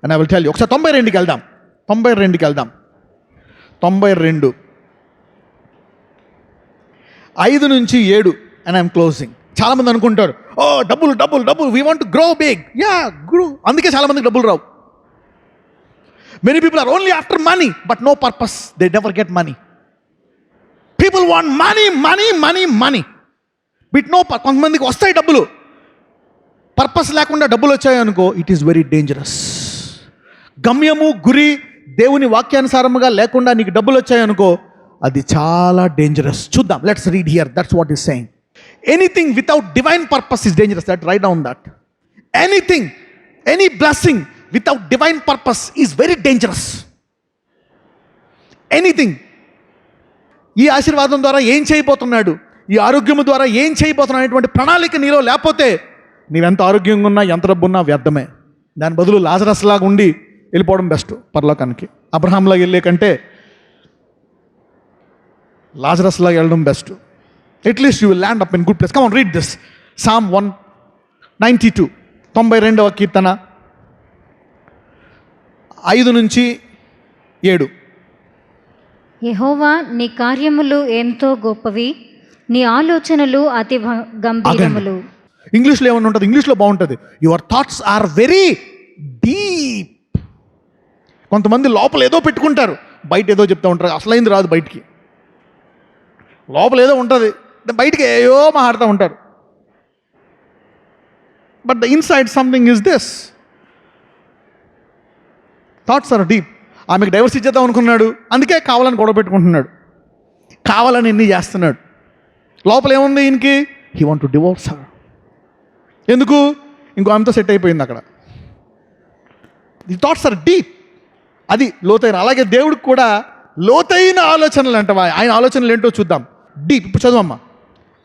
and I will tell you. ఒకసారి 92కి వెళ్దాం. 92 5 నుంచి 7 అండ్ ఐఎమ్ క్లోజింగ్. చాలామంది అనుకుంటారు, ఓ డబ్బులు డబ్బులు డబ్బులు, we want to grow big. Yeah, grow. అందుకే చాలామందికి డబ్బులు రావు. Many people are only after money but no purpose. They never get money. People want money money money money but no. కొంతమందికి వస్తాయి డబ్బులు, పర్పస్ లేకుండా డబ్బులు వచ్చాయనుకో, ఇట్ ఈస్ వెరీ డేంజరస్. గమ్యము గురి దేవుని వాక్యానుసారముగా లేకుండా నీకు డబ్బులు వచ్చాయనుకో, అది చాలా డేంజరస్. చూద్దాం. Let's read here. That's what is saying. Anything without divine purpose is dangerous. That right down that. Anything, any blessing without divine purpose is very dangerous. Anything. ఈ ఆశీర్వాదం ద్వారా ఏం చేయబోతున్నాడు, ఈ ఆరోగ్యము ద్వారా ఏం చేయబోతున్నాడు అనేటువంటి ప్రణాళిక నీలో లేకపోతే నీవెంత ఆరోగ్యంగా ఉన్నా ఎంత డబ్బు ఉన్నా వ్యర్థమే. దాని బదులు లాజరస్ లాగా ఉండి వెళ్ళిపోవడం బెస్ట్ పరలోకానికి. అబ్రహాంలాగా వెళ్ళే కంటే లాజరస్ లాగా వెళ్ళడం best. At least you will land up in good place. Come on, read this. Psalm 192, 92వ కీర్తన 5 నుంచి 7. యెహోవా, నీ కార్యములు ఎంతో గొప్పవి, నీ ఆలోచనలు అతి గంభీరములు. ఇంగ్లీష్లో ఏమన్నా ఉంటుంది? ఇంగ్లీష్లో బాగుంటుంది. Your thoughts are very deep. కొంతమంది లోపల ఏదో పెట్టుకుంటారు, బయట ఏదో చెప్తూ ఉంటారు. అసలైంది రాదు బయటికి. లోపల ఏదో ఉంటుంది, బయటికి ఏయో మాట్లాడుతూ ఉంటారు. But the inside something is this. Thoughts are deep. ఆమెకు డైవర్స్ ఇచ్చేద్దాం అనుకున్నాడు, అందుకే కావాలని గొడవ పెట్టుకుంటున్నాడు, కావాలని ఎన్ని చేస్తున్నాడు. లోపల ఏముంది ఈయనకి? He want to divorce her. ఎందుకు? ఇంకో ఆమెతో సెట్ అయిపోయింది అక్కడ. The thoughts are deep. అది లోతైన. అలాగే దేవుడికి కూడా లోతైన ఆలోచనలు అంటవా. ఆయన ఆలోచనలు ఏంటో చూద్దాం. డీప్. ఇప్పుడు చదువమ్మా.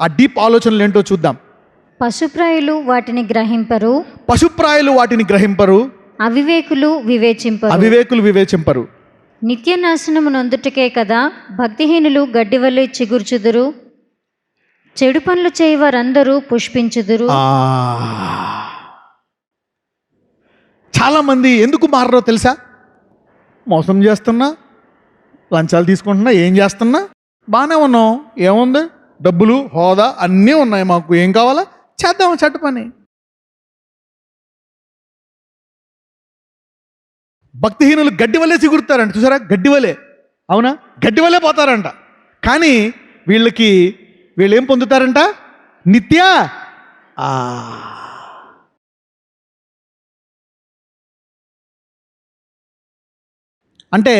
ఆ డీప్ ఆలోచనలు ఏంటో చూద్దాం. పశుప్రాయులు వాటిని గ్రహింపరు, పశుప్రాయులు వాటిని గ్రహింపరు, అవివేకులు వివేచింపరు, అవివేకులు వివేచింపరు. నిత్య నాశనము నొందుటకే కదా భక్తిహీనులు గడ్డివలె చిగుర్చుదురు, చెడు పనులు చేయవారందరూ పుష్పించుదురు. చాలామంది ఎందుకు మారరో తెలుసా? మోసం చేస్తున్నా, లంచాలు తీసుకుంటున్నా, ఏం చేస్తున్నా బాగానే ఉన్నాం. ఏముంది? డబ్బులు, హోదా అన్నీ ఉన్నాయి, మాకు ఏం కావాలా చేద్దాం చెడ్డ పని. భక్తిహీనులు గడ్డి వల్లే చిగురుతారంట. చూసారా? గడ్డి వలే. అవునా? గడ్డి వల్లే పోతారంట. కానీ వీళ్ళు ఏం పొందుతారంట? నిత్య అంటే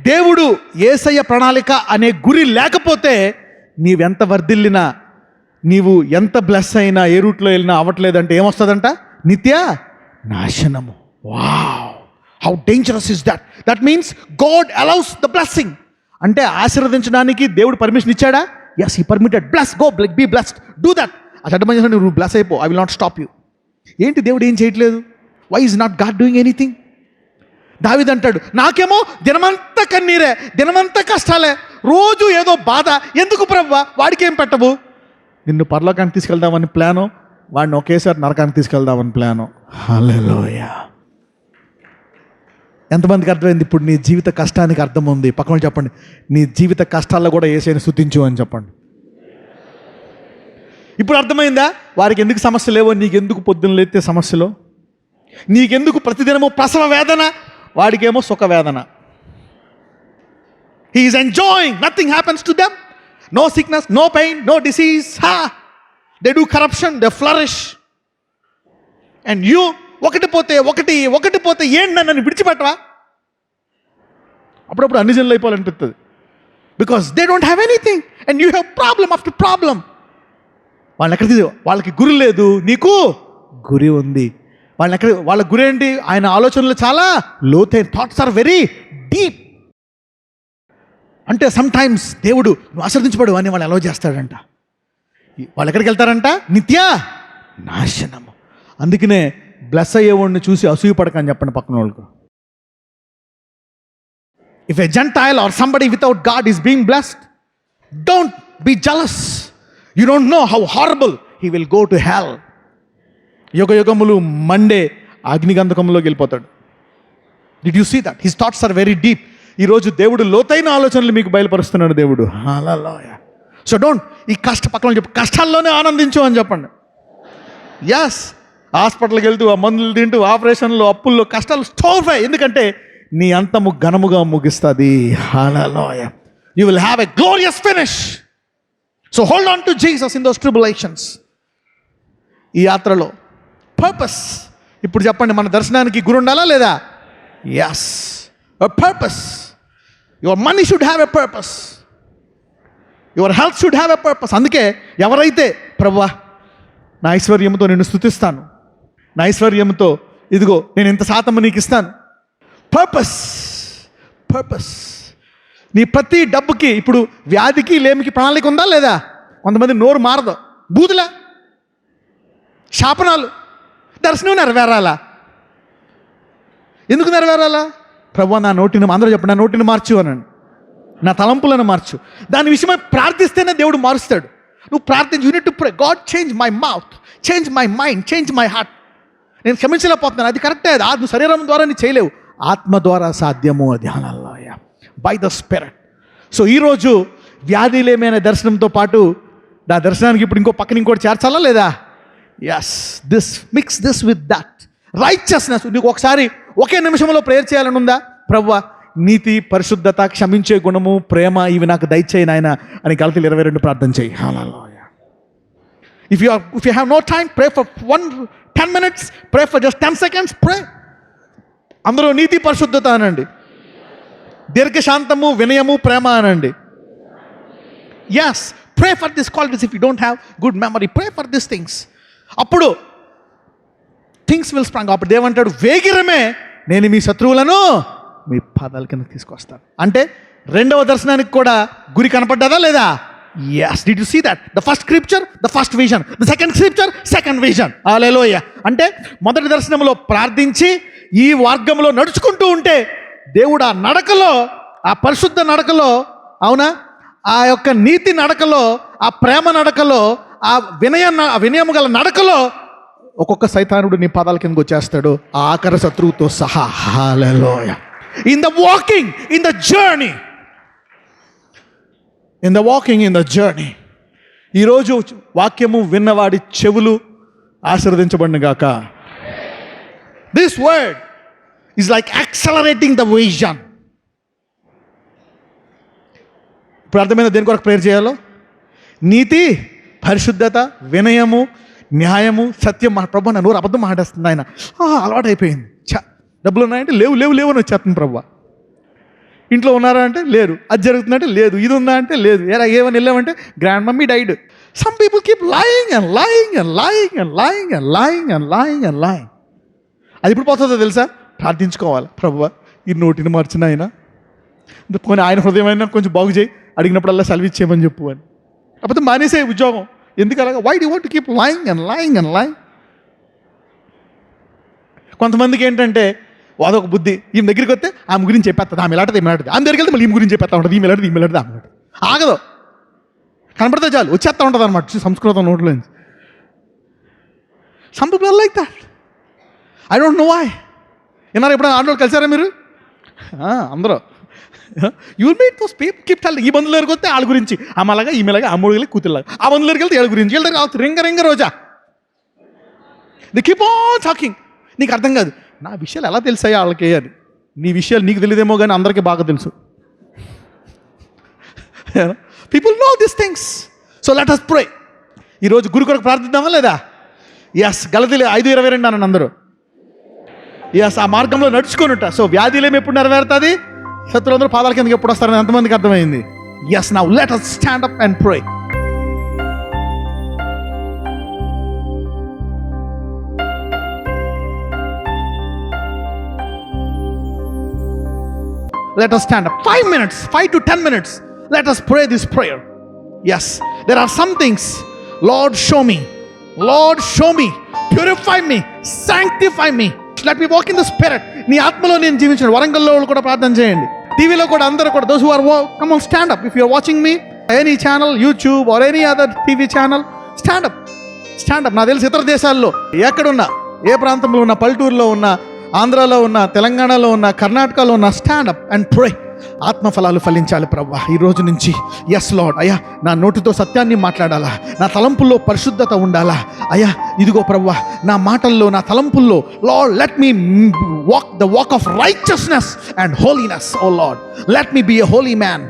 దేవుడు యేసయ్య ప్రణాళిక అనే గురి లేకపోతే నీవెంత వర్ధిల్లినా, నీవు ఎంత బ్లెస్ అయినా, ఏ రూట్లో వెళ్ళినా అవ్వట్లేదంటే ఏమొస్తుందంట? నిత్య నాశనము. Wow, how dangerous is that. That means God allows the blessing. అంటే ఆశీర్వదించడానికి దేవుడు పర్మిషన్ ఇచ్చాడా? Yes, he permitted. Bless, go be blessed, do that. ఆ చెడ్డ పని చేసిన నువ్వు బ్లెస్ అయిపో, I will not stop you. ఏంటి దేవుడు ఏం చేయట్లేదు? Why is not God doing anything? దావీదు అంటాడు, నాకేమో దినమంతా కన్నీరే, దినమంతా కష్టాలే, రోజు ఏదో బాధ. ఎందుకు ప్రభువా? వాడికి ఏం పెట్టవు? నిన్ను పరలోకానికి తీసుకెళ్దామని ప్లాను, వాడిని ఒకేసారి నరకానికి తీసుకెళ్దామని ప్లాను. హల్లెలూయా. ఎంతమందికి అర్థమైంది ఇప్పుడు నీ జీవిత కష్టానికి అర్థం ఉంది? పక్కన చెప్పండి, నీ జీవిత కష్టాల్లో కూడా యేసుని స్తుతించు అని చెప్పండి. ఇప్పుడు అర్థమైందా వారికి ఎందుకు సమస్య లేవో? నీకెందుకు పొద్దున్న లేతే సమస్యలో? నీకెందుకు ప్రతిదినము ప్రసవ వేదన? వాడికేమో సుఖ వేదన. He is enjoying, nothing happens to them, no sickness, no pain, no disease. They do corruption, they flourish. And you ఒకటి పోతే ఏంటి నన్ను విడిచిపెట్టవా? అప్పుడప్పుడు అన్ని జనులు అయిపోవాలనిపిస్తుంది. Because they don't have anything and you have problem after problem. వాళ్ళకి గురి లేదు, నీకు గురి ఉంది. వాళ్ళ గురి ఏంటి? ఆయన ఆలోచనలు చాలా లోతైన, థాట్స్ ఆర్ వెరీ డీప్. అంటే సమ్ టైమ్స్ దేవుడు నువ్వు ఆశ్రదించబడు అని వాళ్ళు అలౌ చేస్తాడంట. వాళ్ళు ఎక్కడికి వెళ్తారంట? నిత్య నాశనము. అందుకనే బ్లెస్ అయ్యేవాడిని చూసి అసూయపడకని చెప్పండి పక్కన వాళ్ళకు. If a gentile or somebody without God is being blessed, don't be jealous. You don't know how horrible he will go to hell. యుగములు మండే అగ్నిగంధకంలోకి వెళ్ళిపోతాడు. Did you see that? His thoughts are very deep. ఈరోజు దేవుడు లోతైన ఆలోచనలు మీకు బయలుపరుస్తున్నాడు దేవుడు. హల్లెలూయా. సో డోంట్, ఈ పక్కన చెప్పు, కష్టాల్లోనే ఆనందించు అని చెప్పండి. ఎస్, హాస్పిటల్కి వెళ్తూ ఆ మందులు తింటూ ఆపరేషన్లు అప్పుల్లో కష్టాలు స్టోర్ అయ్యి, ఎందుకంటే నీ అంతము ఘనముగా ముగిస్తుంది. Hallelujah. You will have a glorious finish. So hold on to Jesus in those tribulations. ఈ యాత్రలో పర్పస్. ఇప్పుడు చెప్పండి, మన దర్శనానికి గురి ఉండాలా లేదా? Yes, a purpose. Your money should have a purpose, your health should have a purpose. అందుకే ఎవరైతే ప్రభువా నా ఐశ్వర్యంతో నేను స్తుతిస్తాను, నా ఐశ్వర్యంతో ఇదిగో నేను ఇంత శాతం నీకు ఇస్తాను. పర్పస్. నీ ప్రతి డబ్బుకి, ఇప్పుడు వ్యాధికి లేమికి ప్రణాళిక ఉందా లేదా? కొంతమంది నోరు మారదు, బూదులా, శాపనాలు. దర్శనం నెరవేరాలా? ఎందుకు నెరవేరాలా? ప్రభువా నా నోటిని, అందరూ చెప్పండి, నా నోటిని మార్చు అనండి, నా తలంపులను మార్చు. దాని విషయమై ప్రార్థిస్తేనే దేవుడు మారుస్తాడు. నువ్వు ప్రార్థించు. Unit to pray, God change my mouth, change my mind, change my heart. నేను క్షమించలేకపోతున్నాను, అది కరెక్టే. అది నువ్వు శరీరం ద్వారా నీ చేయలేవు, ఆత్మ ద్వారా సాధ్యము. అది హల్లెలూయా, బై ద స్పిరిట్. సో ఈరోజు వ్యాధిలేమైన దర్శనంతో పాటు నా దర్శనానికి ఇప్పుడు ఇంకోటి చేర్చాలా లేదా? Yes, mix this with that righteousness. నీకు ఒకసారి ఒకే నిమిషంలో ప్రేయర్ చేయాలని ఉందా? ప్రభువా నీతి, పరిశుద్ధత, క్షమించే గుణము, ప్రేమ ఇవి నాకు దయచేయి నాయన అని గలతీయులు 22 ప్రార్థన చేయి. హల్లెలూయా. If you have no time, pray for 10 minutes, pray for just 10 seconds, pray. అందరూ నీతి, పరిశుద్ధత అనండి, దీర్ఘశాంతము, వినయము, ప్రేమ అనండి. Yes, pray for these qualities. If you don't have good memory, pray for these things. అప్పుడు థింగ్స్ విల్ స్ప్రాంగ్. అప్పుడు దేవంటాడు, వేగిరమే నేను మీ శత్రువులను మీ పాదాల కింద తీసుకొస్తాను. అంటే రెండవ దర్శనానికి కూడా గురి కనపడ్డదా లేదా? Yes, did you see that? The first scripture, the first vision. The second scripture, second vision. హల్లెలూయా. అంటే మొదటి దర్శనంలో ప్రార్థించి ఈ మార్గంలో నడుచుకుంటూ ఉంటే దేవుడు ఆ నడకలో, ఆ పరిశుద్ధ నడకలో, అవునా, ఆ యొక్క నీతి నడకలో, ఆ ప్రేమ నడకలో, ఆ వినయము గల నడకలో ఒక్కొక్క సైతానుడు నీ పాదాల కిందకు వచ్చేస్తాడు, ఆ ఆఖరి శత్రువుతో సహా. హల్లెలూయా. In the walking, in the journey, ఈరోజు వాక్యము విన్నవాడి చెవులు ఆశీర్వదించబడిన గాక. This word is like accelerating the vision. ఇప్పుడు అర్థమైందా దేని కొరకు ప్రేయర్ చేయాలో? నీతి, పరిశుద్ధత, వినయము, న్యాయము, సత్యం. మా ప్రభు నా నోరు అబద్ధం మాట్లాడుతుంది ఆయన, అలవాటు అయిపోయింది. డబ్బులు ఉన్నాయంటే లేవు అని వచ్చేస్తుంది ప్రభు. ఇంట్లో ఉన్నారా అంటే లేరు, అది జరుగుతుందంటే లేదు, ఇది ఉందా అంటే లేదు, ఏమని వెళ్ళామంటే grand mummy died. Some people keep lying and lying and lying and lying and lying and lying and lying. అది ఇప్పుడు పోతుందో తెలుసా? ప్రార్థించుకోవాలి, ప్రభువా ఈ నోటిని మార్చిన ఆయన, కొన్ని ఆయన హృదయం అయినా కొంచెం బాగు చేయి, అడిగినప్పుడల్లా సెలవు ఇచ్చేయమని చెప్పు అని. కాకపోతే మానేసే ఉద్యోగం, ఎందుకు అలాగా? Why do you want to keep lying and lying and lying? కొంతమందికి ఏంటంటే అదొక బుద్ధి, ఈమె దగ్గరికి వస్తే ఆమె గురించి చెప్పేస్తుంది, ఆమె ఎలాంటిది ఆమె దగ్గరికి వెళ్తే మళ్ళీ ఈమె గురించి చెప్పేస్తా ఉంటుంది, ఈమె ఎలాంటిది ఆమె ఆగదు, కనపడితే చాలు వచ్చేస్తా ఉంటుంది అనమాట సంస్కృతం నోట్లో నుంచి. Some people are like that. I don't know why. విన్నారా? ఎప్పుడైనా ఆడవాళ్ళు కలిసారా మీరు? అందరూ you'll meet those people keep telling. ఈ బంధువుల దగ్గరికి వస్తే వాళ్ళ గురించి, అమ్మలాగా ఈమెలాగా, అమ్ముడికి కూతురులాగా. ఆ బంధువుల దగ్గరికి వెళ్తే వీళ్ళ గురించి, వీళ్ళ దగ్గర రింగ రోజా ది కీప్ ఆన్ టాకింగ్. నీకు అర్థం కాదు, నా విషయాలు ఎలా తెలుసాయా వాళ్ళకి అని. నీ విషయాలు నీకు తెలియదేమో కానీ అందరికీ బాగా తెలుసు. People know this things. So let us pray. ఈరోజు గురు కొరకు ప్రార్థిద్దామా లేదా? ఎస్, గలతీలు 5:22 అనండి అందరూ. ఎస్, ఆ మార్గంలో నడుచుకొనుట. సో వ్యాధిలేమి ఎప్పుడు నెరవేరుతుంది? శత్రులందరూ పాదాల కిందకి ఎప్పుడు వస్తారని ఎంతమందికి అర్థమైంది? Yes, now let us stand up and pray. Let us stand up. 5 minutes, 5 to 10 minutes. Let us pray this prayer. Yes, there are some things. Lord, show me. Lord, show me. Purify me. Sanctify me. Let me walk in the spirit. నీ ఆత్మలో నేను జీవించాను. వరంగల్లో వాళ్ళు కూడా ప్రార్థన చేయండి. టీవీలో కూడా అందరూ కూడా, those who are come on, stand up. If you are watching me, any channel, YouTube or any other TV channel, stand up. Stand up. నాకు తెలిసి ఇతర దేశాల్లో ఎక్కడున్నా, ఏ ప్రాంతంలో ఉన్న, పల్లెటూరులో ఉన్న, ఆంధ్రాలో ఉన్న, తెలంగాణలో ఉన్న, కర్ణాటకలో ఉన్న, స్టాండ్ అప్ అండ్ ప్రే. ఆత్మఫలాలు ఫలించాలి ప్రభువా ఈ రోజు నుంచి. ఎస్ లార్డ్, అయ్యా నా నోటితో సత్యాన్ని మాట్లాడాలా, నా తలంపుల్లో పరిశుద్ధత ఉండాలా. అయ్యా ఇదిగో ప్రభువా నా మాటల్లో, నా తలంపుల్లో, Lord let me walk the walk of righteousness and holiness. Oh Lord, let me be a holy man.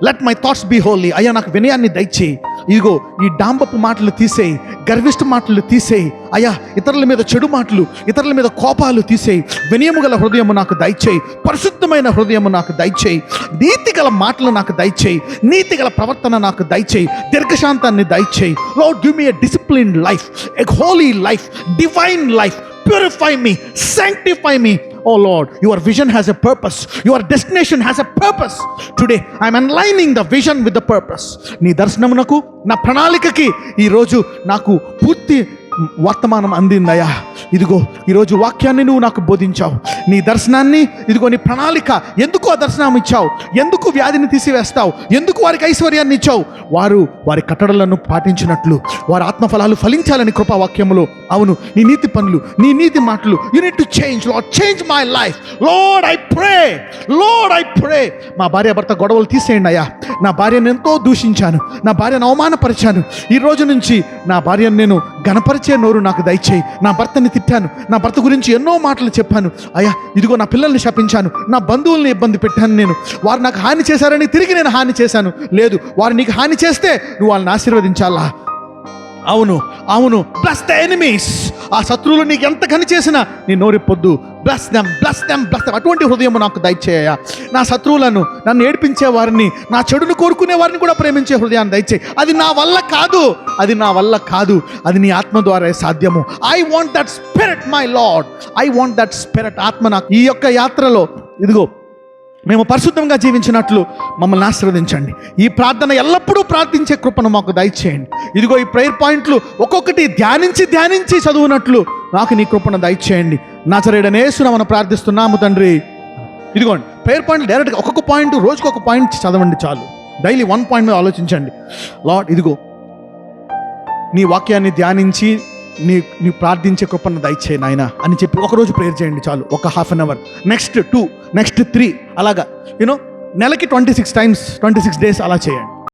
Let my thoughts be holy. అయ్యా నాకు వినయాన్ని దయచేయి. ఇదిగో ఈ డాంబపు మాటలు తీసేయి, గర్విష్ట మాటలు తీసేయి. అయ్యా ఇతరుల మీద చెడు మాటలు, ఇతరుల మీద కోపాలు తీసేయి. వినయము గల హృదయము నాకు దయచేయి. పరిశుద్ధమైన హృదయము నాకు దయచేయి. నీతి గల మాటలు నాకు దయచేయి. నీతి గల ప్రవర్తన నాకు దయచేయి. దీర్ఘశాంతాన్ని దయచేయి. Lord give me a disciplined life, a Holi life, divine life. Purify me, sanctify me. Oh Lord, your vision has a purpose. Your destination has a purpose. Today I am aligning the vision with the purpose. నీ దర్శనమునకు, నా ప్రణాళికకి ఈరోజు నాకు పూర్తి వర్తమానం అందిందయ్యా. ఇదిగో ఈరోజు వాక్యాన్ని నువ్వు నాకు బోధించావు. నీ దర్శనాన్ని, ఇదిగో నీ ప్రణాళిక. ఎందుకు ఆ దర్శనం ఇచ్చావు? ఎందుకు వ్యాధిని తీసివేస్తావు? ఎందుకు వారికి ఐశ్వర్యాన్ని ఇచ్చావు? వారు వారి కట్టడలను పాటించినట్లు వారి ఆత్మఫలాలు ఫలించాలని కృపావాక్యములో. అవును, నీ నీతి పనులు, నీ నీతి మాటలు. You need to change. Lord change my life. Lord I pray, lord I pray. మా భార్య భర్త గొడవలు తీసేయండి అయ్యా. నా భార్యను ఎంతో దూషించాను, నా భార్యను అవమానపరిచాను. ఈ రోజు నుంచి నా భార్యను నేను గణపరిచే నోరు నాకు దయచేయి. నా భర్తని తిట్టాను, నా భర్త గురించి ఎన్నో మాటలు చెప్పాను అయ్యా. ఇదిగో నా పిల్లల్ని శపించాను, నా బంధువుల్ని ఇబ్బంది పెట్టాను. నేను వారు నాకు హాని చేశారని తిరిగి నేను హాని చేశాను. లేదు, వారు నీకు హాని చేస్తే నువ్వు వాళ్ళని ఆశీర్వదించాలా. అవును అవును, బ్లెస్ ద ఎనిమీస్. ఆ శత్రువులు నీకు ఎంత కని చేసినా నీ నోరిప్పొద్దు. Bless them, bless them, bless them. అటువంటి హృదయం నాకు దయచేయ. నా శత్రువులను, నన్ను ఏడిపించే వారిని, నా చెడును కోరుకునే వారిని కూడా ప్రేమించే హృదయాన్ని దయచేయి. అది నా వల్ల కాదు, అది నా వల్ల కాదు, అది నీ ఆత్మ ద్వారా సాధ్యము. I want that spirit my lord, I want that spirit. ఆత్మ నాకు ఈ యొక్క యాత్రలో ఇదిగో మేము పరిశుద్ధంగా జీవించినట్లు మమ్మల్ని ఆశీర్వదించండి. ఈ ప్రార్థన ఎల్లప్పుడూ ప్రార్థించే కృపను మాకు దయచేయండి. ఇదిగో ఈ ప్రేయర్ పాయింట్లు ఒక్కొక్కటి ధ్యానించి చదువునట్లు నాకు నీ కృపను దయచేయండి. నజరేయుడైన యేసు నామమున ప్రార్థిస్తున్నాము తండ్రి. ఇదిగోండి ప్రేయర్ పాయింట్లు డైరెక్ట్గా ఒక్కొక్క పాయింట్, రోజుకు ఒక పాయింట్ చదవండి చాలు. డైలీ 1 పాయింట్ మీద ఆలోచించండి. లార్డ్ ఇదిగో నీ వాక్యాన్ని ధ్యానించి నీ ప్రార్థించే కృపను దయచేయి నాయన అని చెప్పి ఒకరోజు ప్రేయర్ చేయండి చాలు. ఒక half an hour, next 2, next 3, అలాగా నెలకి 26 times 26 days అలా చేయండి.